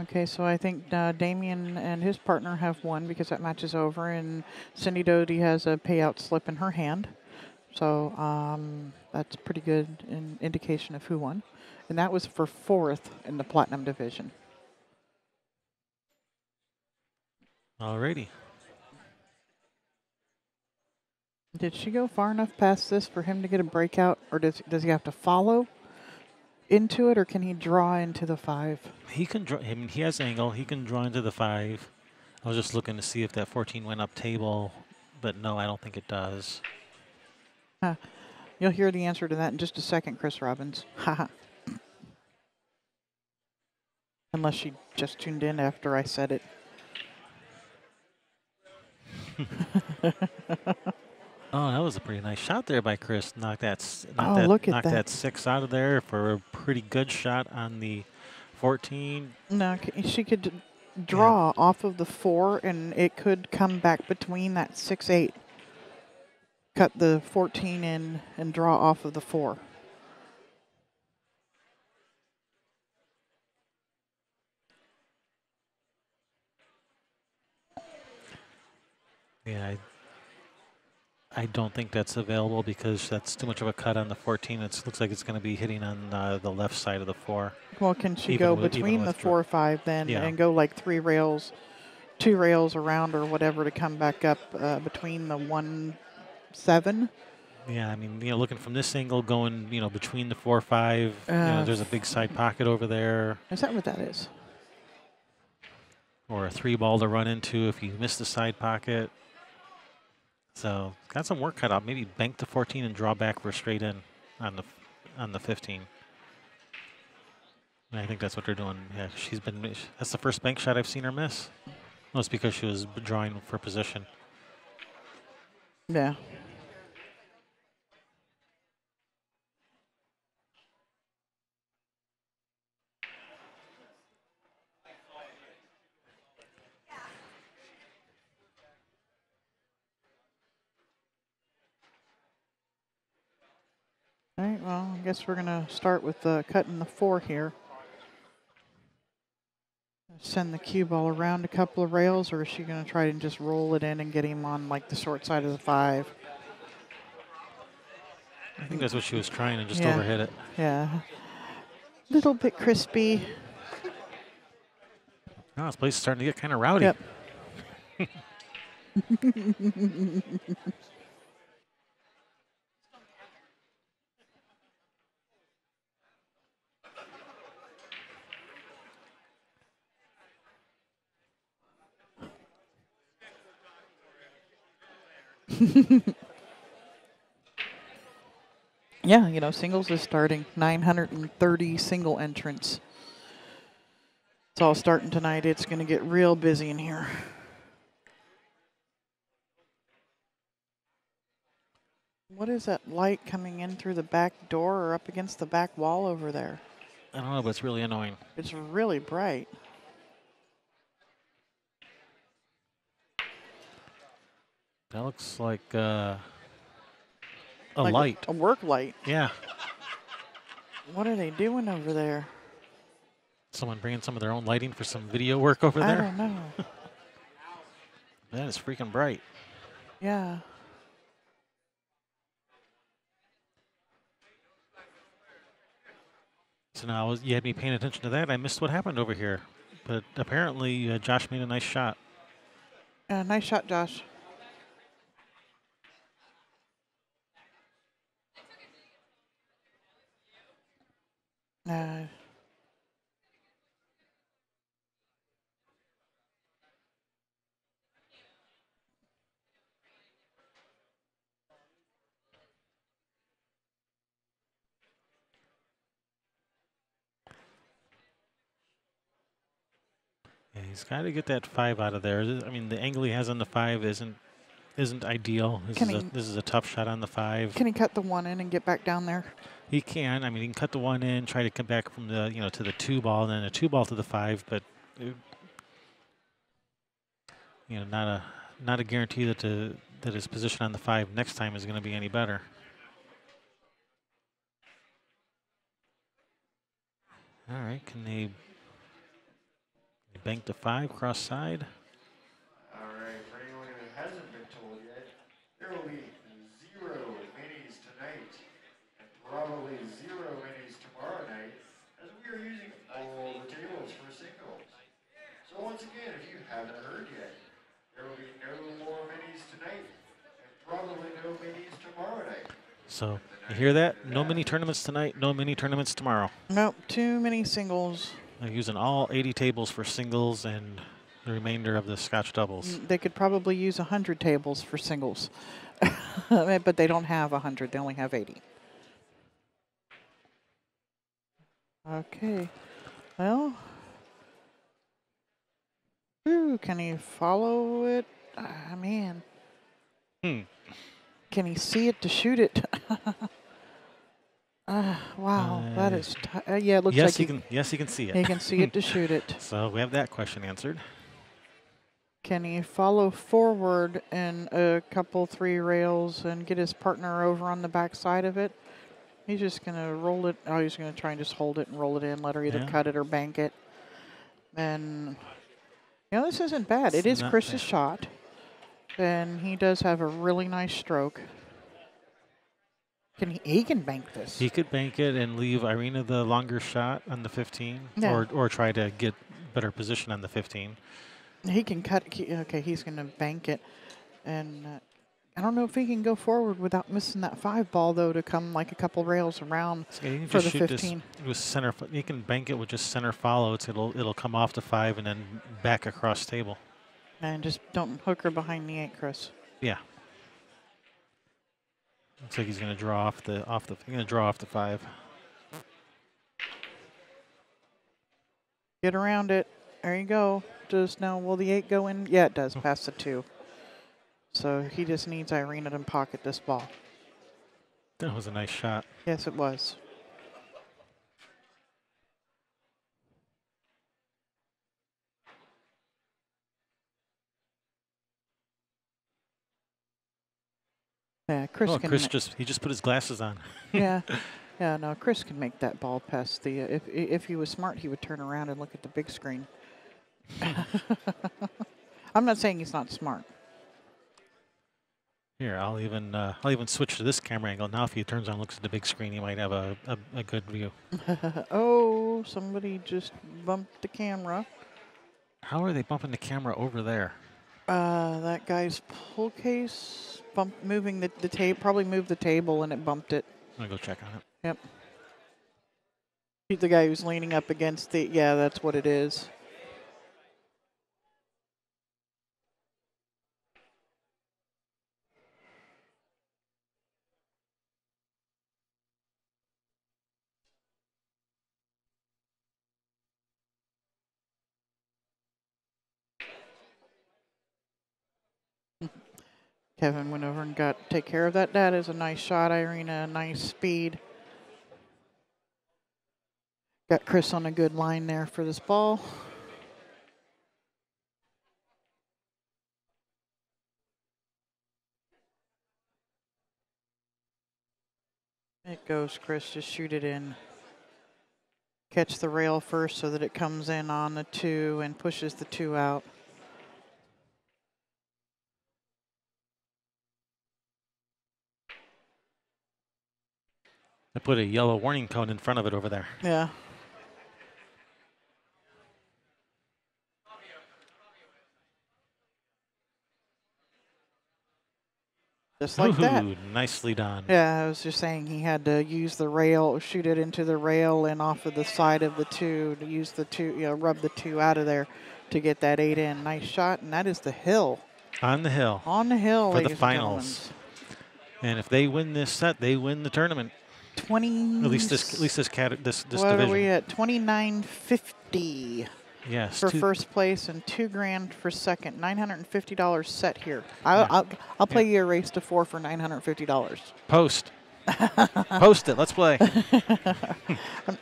Okay, so I think Damien and his partner have won because that match is over, and Cindy Doty has a payout slip in her hand. So that's pretty good indication of who won. And that was for 4th in the Platinum Division. Alrighty. Did she go far enough past this for him to get a breakout, or does he have to follow into it, or can he draw into the 5? He can draw. I mean, he has angle. He can draw into the 5. I was just looking to see if that 14 went up table, but no, I don't think it does. Huh. You'll hear the answer to that in just a second, Chris Robbins. Haha. Unless she just tuned in after I said it. Oh, that was a pretty nice shot there by Chris. Knocked that, Look at knocked that. that 6 out of there for a pretty good shot on the 14. No, she could draw off of the 4, and it could come back between that 6-8. Cut the 14 in and draw off of the 4. Yeah, I don't think that's available because that's too much of a cut on the 14. It looks like it's going to be hitting on the left side of the 4. Well, can she Even go with- between even the with 4 or 5 then Yeah. and go like 3 rails, 2 rails around or whatever to come back up between the 1-7? Yeah, I mean, looking from this angle, going, between the 4 5, there's a big side pocket over there, Is that what that is? or a 3 ball to run into if you miss the side pocket. So got some work cut out. Maybe bank the 14 and draw back for a straight in on the 15. And I think that's what they're doing. Yeah, that's the first bank shot I've seen her miss. No, it's because she was drawing for position. Yeah. All right, well, I guess we're going to start with cutting the 4 here. Send the cue ball around a couple of rails, or is she going to try and just roll it in and get him on like the short side of the 5? I think that's what she was trying and just Yeah. overhit it. Yeah. Little bit crispy. Oh, this place is starting to get kind of rowdy. Yep. Yeah, you know, singles is starting. 930 single entrants. It's all starting tonight. It's going to get real busy in here. What is that light coming in through the back door or up against the back wall over there? I don't know, but it's really annoying. It's really bright. That looks like a Like light. A work light. Yeah. What are they doing over there? Someone bringing some of their own lighting for some video work over there? I don't know. That is freaking bright. Yeah. So now you had me paying attention to that. I missed what happened over here. But apparently Josh made a nice shot. Nice shot, Josh. Yeah, he's got to get that 5 out of there. I mean, the angle he has on the 5 isn't ideal. This is a tough shot on the 5. Can he cut the 1 in and get back down there? He can. I mean, he can cut the 1 in, try to come back from the to the 2 ball, and then a 2 ball to the 5. But not a guarantee that his position on the 5 next time is going to be any better. All right, can they bank the 5 cross side? All right, for anyone who hasn't been told yet, there will be 0 minis tonight and probably 0 minis tomorrow night, as we are using all the tables for singles. So once again, if you haven't heard yet, there will be no more minis tonight and probably no minis tomorrow night. So you hear that? No mini tournaments tonight, no mini tournaments tomorrow. Nope, too many singles. They're using all 80 tables for singles and the remainder of the Scotch doubles. They could probably use 100 tables for singles. But they don't have 100, they only have 80. Okay, well. Ooh, can he follow it? Man. Can he see it to shoot it? Wow, that is. Yeah, it looks like he can. Yes, he can see it. He can see it to shoot it. So we have that question answered. Can he follow forward in a couple 3 rails and get his partner over on the back side of it? He's just gonna roll it. Oh, he's gonna try and just hold it and roll it in. Let her either cut it or bank it. And this isn't bad. It is Chris's shot, and he does have a really nice stroke. He can bank this. He could bank it and leave Irina the longer shot on the 15, or try to get better position on the 15. He can cut. Okay, he's going to bank it, and I don't know if he can go forward without missing that 5 ball though to come like a couple rails around for the 15. With center, you can bank it with just center follow. It'll come off the 5 and then back across table. And just don't hook her behind the 8, Chris. Yeah. Looks like he's going to draw off the 5. Get around it. There you go. Just now, will the 8 go in? Yeah, it does. Past the 2. So he just needs Irina to pocket this ball. That was a nice shot. Yes, it was. Yeah, Chris Oh, can. Chris he just put his glasses on. Yeah, yeah. No, Chris can make that ball past the. If he was smart, he would turn around and look at the big screen. I'm not saying he's not smart. Here, I'll even switch to this camera angle. Now if he turns on and looks at the big screen, he might have a good view. Oh, somebody just bumped the camera. How are they bumping the camera over there? That guy's pull case moving the tape, probably moved the table and it bumped it. I'm gonna go check on it. Yep. The guy who's leaning up against the, yeah, that's what it is. Kevin went over and take care of that. That is a nice shot, Irina. Nice speed. Got Chris on a good line there for this ball. It goes, Chris. Just shoot it in. Catch the rail first so that it comes in on the 2 and pushes the 2 out. I put a yellow warning cone in front of it over there. Yeah. Just like that. Nicely done. Yeah, I was just saying he had to use the rail, shoot it into the rail and off of the side of the 2 to use the 2, rub the 2 out of there to get that 8 in. Nice shot, and that is the hill. On the hill. On the hill, for the ladies finals. And if they win this set, they win the tournament. 20. At least this What division. are we at? 29.50. Yes. For first place and $2 grand for second. $950 set here. I'll play you a race to 4 for $950. Post. Post it. Let's play.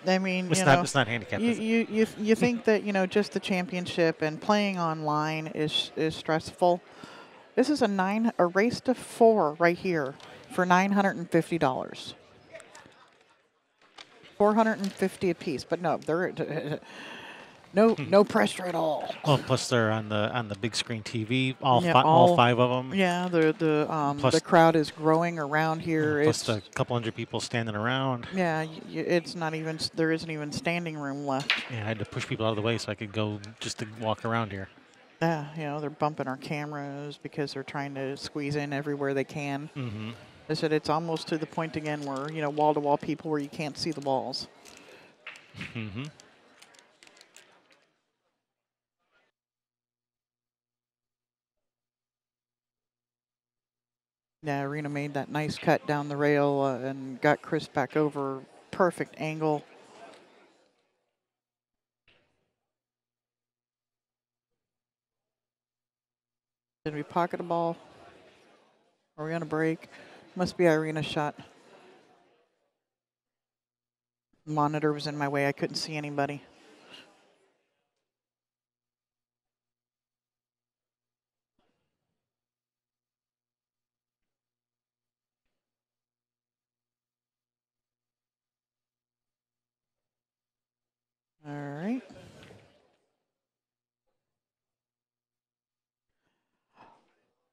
I mean, it's not handicapped. You think that just the championship and playing online is stressful. This is a race to 4 right here for $950. $450 a piece, but no, they're. No pressure at all. Well, plus they're on the big screen TV. All 5 of them. Yeah, the crowd is growing around here. Plus a couple hundred people standing around. Yeah, it's not even. There isn't even standing room left. Yeah, I had to push people out of the way so I could go just to walk around here. Yeah, they're bumping our cameras because they're trying to squeeze in everywhere they can. Mm-hmm. They said it's almost to the point again where wall-to-wall people where you can't see the balls. Mm-hmm. Yeah, Arena made that nice cut down the rail and got Chris back over. Perfect angle. Did we pocket a ball? Are we on a break? Must be Irina's shot. Monitor was in my way. I couldn't see anybody. All right.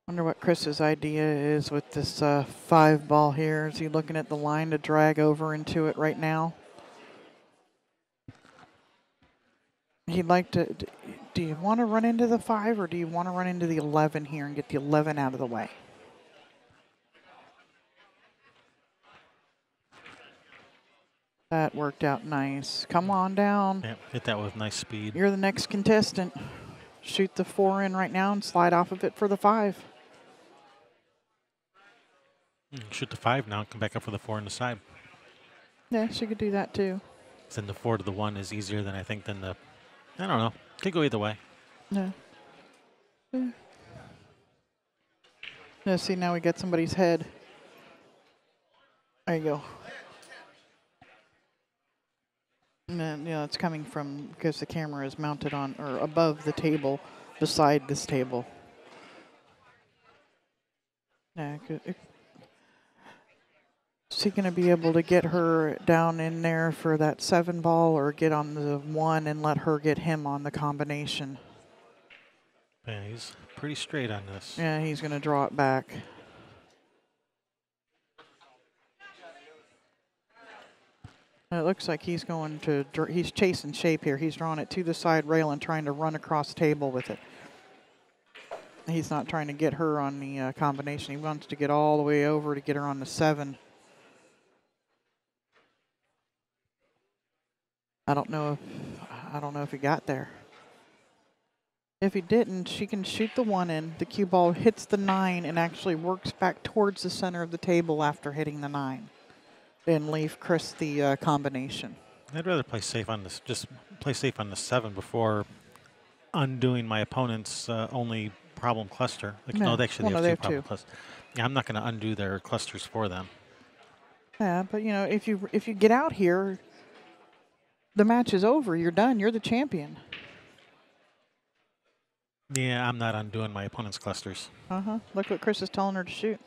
Wonder what Chris's idea is with this 5 ball here. Is he looking at the line to drag over into it right now? He'd like to. Do you want to run into the 5 or do you want to run into the 11 here and get the 11 out of the way? That worked out nice. Come on down. Yep, hit that with nice speed. You're the next contestant. Shoot the 4 in right now and slide off of it for the 5. Shoot the 5 now and come back up for the 4 on the side. Yeah, she could do that too. Then the 4 to the 1 is easier than I think than the. I don't know. Could go either way. Yeah. Yeah, see, now we got somebody's head. There you go. And then, it's coming from, because the camera is mounted on, or above the table, beside this table. Yeah, he going to be able to get her down in there for that 7 ball or get on the 1 and let her get him on the combination? Yeah, he's pretty straight on this. Yeah, he's going to draw it back. It looks like he's going to, he's chasing shape here. He's drawing it to the side rail and trying to run across the table with it. He's not trying to get her on the combination. He wants to get all the way over to get her on the 7. I don't know if he got there. If he didn't, she can shoot the 1 in. The cue ball hits the 9 and actually works back towards the center of the table after hitting the 9. And leave Chris the combination. I'd rather play safe on this. Just play safe on the 7 before undoing my opponent's only problem cluster. Like, Yeah. no, actually Well, they no, have 2 they problem have clusters. Yeah, I'm not going to undo their clusters for them. Yeah, but you know, if you get out here, the match is over. You're done. You're the champion. Yeah, I'm not undoing my opponent's clusters. Look what Chris is telling her to shoot.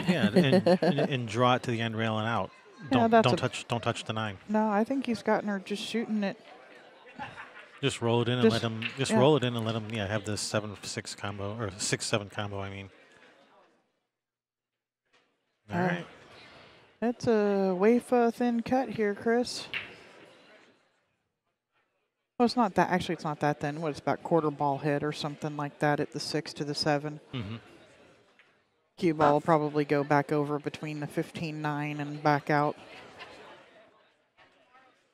Yeah, and draw it to the end rail and out. Yeah, Don't touch the 9. No, I think he's gotten her just shooting it. Just roll it in and let him. Just roll it in and let him. Yeah, have this 7-6 combo or 6-7 combo. I mean. All right. It's a wafer thin cut here, Chris. Well, it's not that. Actually, it's not that thin. What, it's about quarter ball hit or something like that at the 6 to the 7. Mm-hmm. Cue ball will probably go back over between the 15-9 and back out.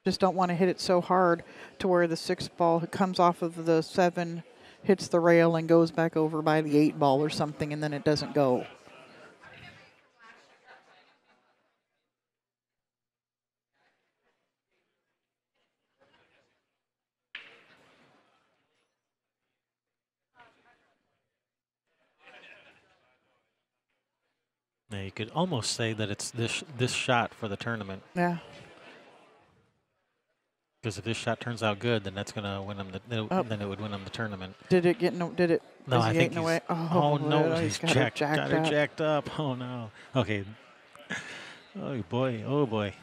Just don't want to hit it so hard to where the 6 ball comes off of the 7, hits the rail, and goes back over by the 8 ball or something, and then it doesn't go. Yeah, you could almost say that it's this shot for the tournament. Yeah. Because if this shot turns out good, then that's gonna win him. Then it would win him the tournament. Did it get no? Did it? No, I think he's. away? Oh no, he's got her jacked up. Oh no. Okay. Oh boy. Oh boy.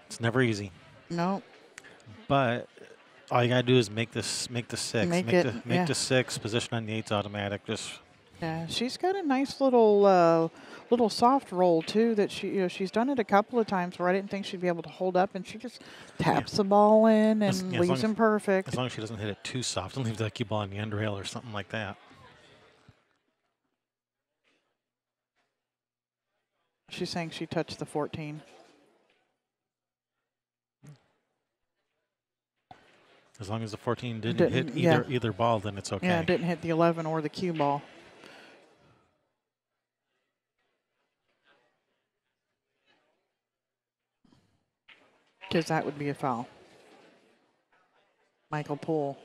It's never easy. No. But all you gotta do is make the 6. Make the 6. Position on the 8's automatic. Just. Yeah, she's got a nice little soft roll too. That she's done it a couple of times where I didn't think she'd be able to hold up, and she just taps the ball in and leaves him perfect. As long as she doesn't hit it too soft, and leave the cue ball on the end rail or something like that. She's saying she touched the 14. As long as the 14 didn't hit either ball, then it's okay. Yeah, it didn't hit the 11 or the cue ball. Because that would be a foul. Michael Poole.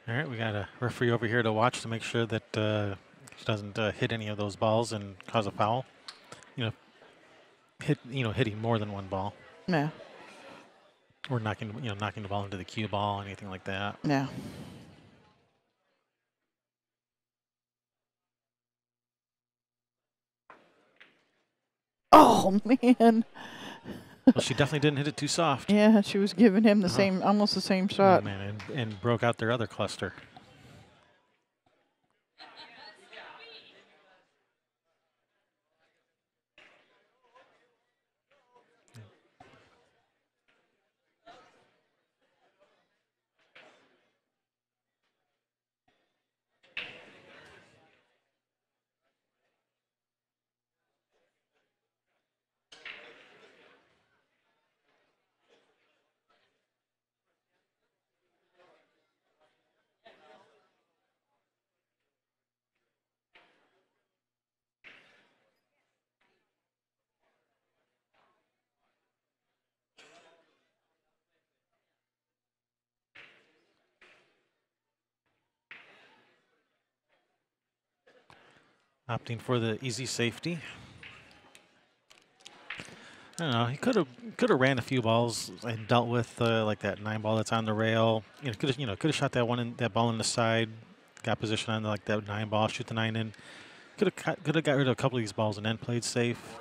All right, we got a referee over here to watch to make sure that he doesn't hit any of those balls and cause a foul. Hitting more than one ball. Yeah. Or knocking the ball into the cue ball, anything like that. Yeah. Oh man. Well, she definitely didn't hit it too soft. Yeah, she was giving him the same, almost the same shot. Oh, man, and broke out their other cluster. Opting for the easy safety. I don't know. He could have ran a few balls and dealt with like that 9 ball that's on the rail. Could have shot that ball in the side, got position on like that 9 ball, shoot the 9 in. Could have got rid of a couple of these balls and then played safe,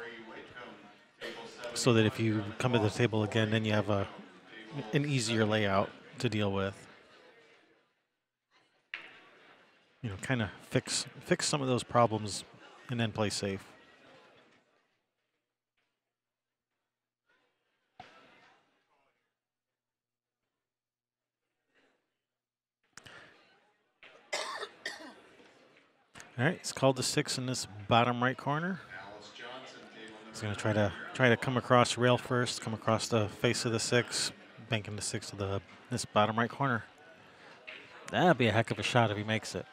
so that if you come to the table again, then you have an easier layout to deal with. Kind of fix some of those problems and then play safe. All right, it's called the 6 in this bottom right corner. He's going to try to come across rail first, come across the face of the 6, banking the 6 to this bottom right corner. That'd be a heck of a shot if he makes it,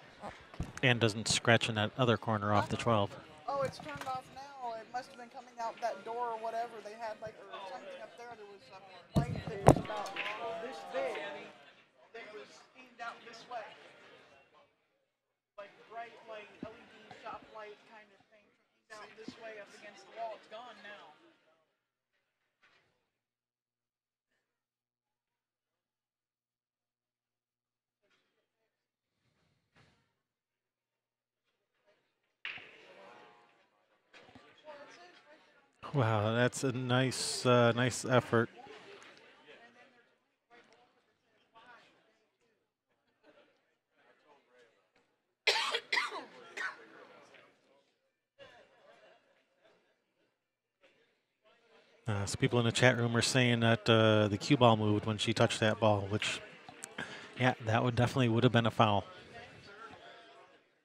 and doesn't scratch in that other corner off the 12. Oh, it's turned off now. It must have been coming out that door or whatever. They had like or something up there. There was a light that was about this big. That was aimed out this way, like bright light, LED shop light kind of thing, aimed out this way up against the wall. It's gone now. Wow, that's a nice nice effort. So people in the chat room are saying that the cue ball moved when she touched that ball, which, yeah, that would have been a foul.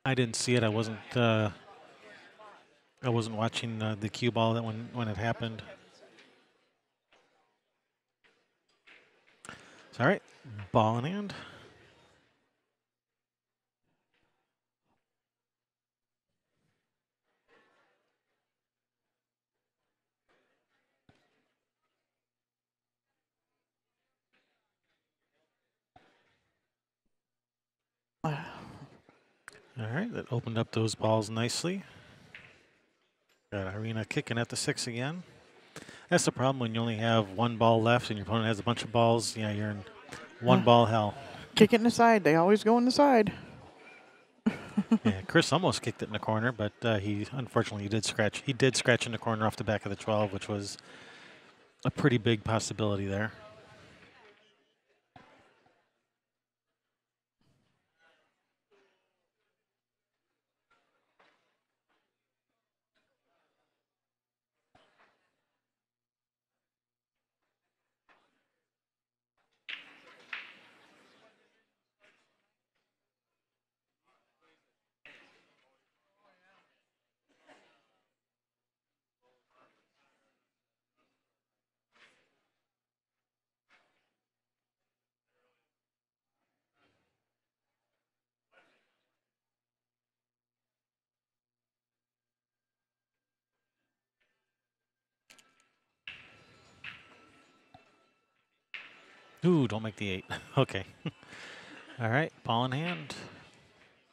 I didn't see it. I wasn't watching the cue ball when it happened. So, all right, ball in hand. All right, that opened up those balls nicely. Got Irina kicking at the 6 again. That's the problem when you only have 1 ball left and your opponent has a bunch of balls. Yeah, you're in 1 ball hell. Kick it in the side. They always go in the side. Yeah, Chris almost kicked it in the corner, but he unfortunately did scratch. He did scratch in the corner off the back of the 12, which was a pretty big possibility there. Ooh, don't make the 8. Okay. All right, ball in hand.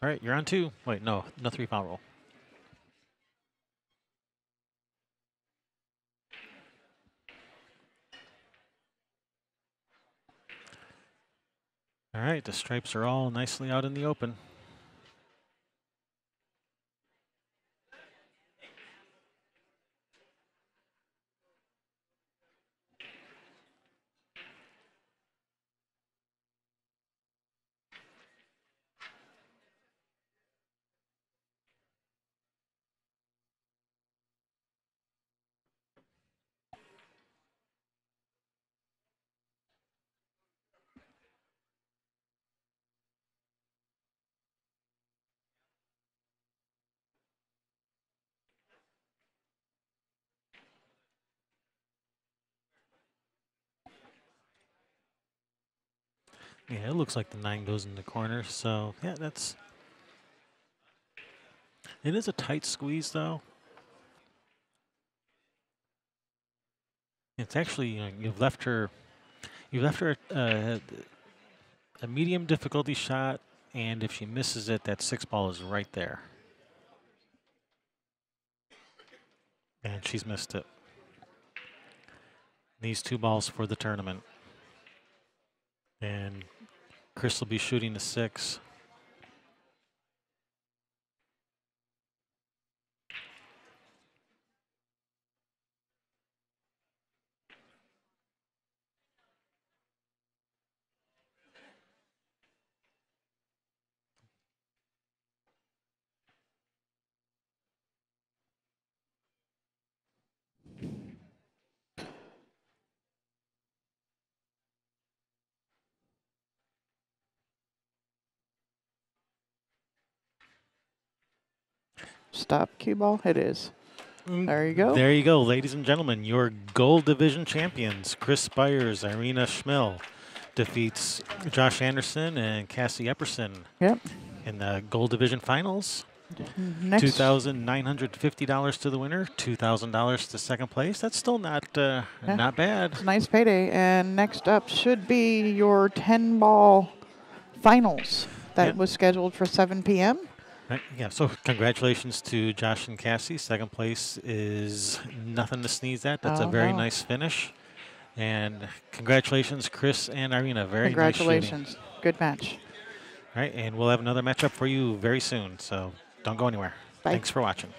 All right, you're on 2. Wait, no 3 foul roll. All right, the stripes are all nicely out in the open. Yeah, it looks like the 9 goes in the corner. So, yeah, it is a tight squeeze, though. It's actually, you've left her a medium difficulty shot, and if she misses it, that 6 ball is right there. And she's missed it. These 2 balls for the tournament. And Chris will be shooting the 6. Stop cue ball. It is. There you go. There you go, ladies and gentlemen. Your gold division champions, Chris Byers, Irina Chmil, defeats Josh Anderson and Cassie Epperson Yep. in the gold division finals. Next. $2,950 to the winner, $2,000 to second place. That's still not bad. It's a nice payday. And next up should be your 10-ball finals. That was scheduled for 7 p.m. Right, yeah, so congratulations to Josh and Cassie. Second place is nothing to sneeze at. That's a very nice finish. And congratulations, Chris and Irina. Very nice shooting. Congratulations. Good match. All right, and we'll have another matchup for you very soon, so don't go anywhere. Bye. Thanks for watching.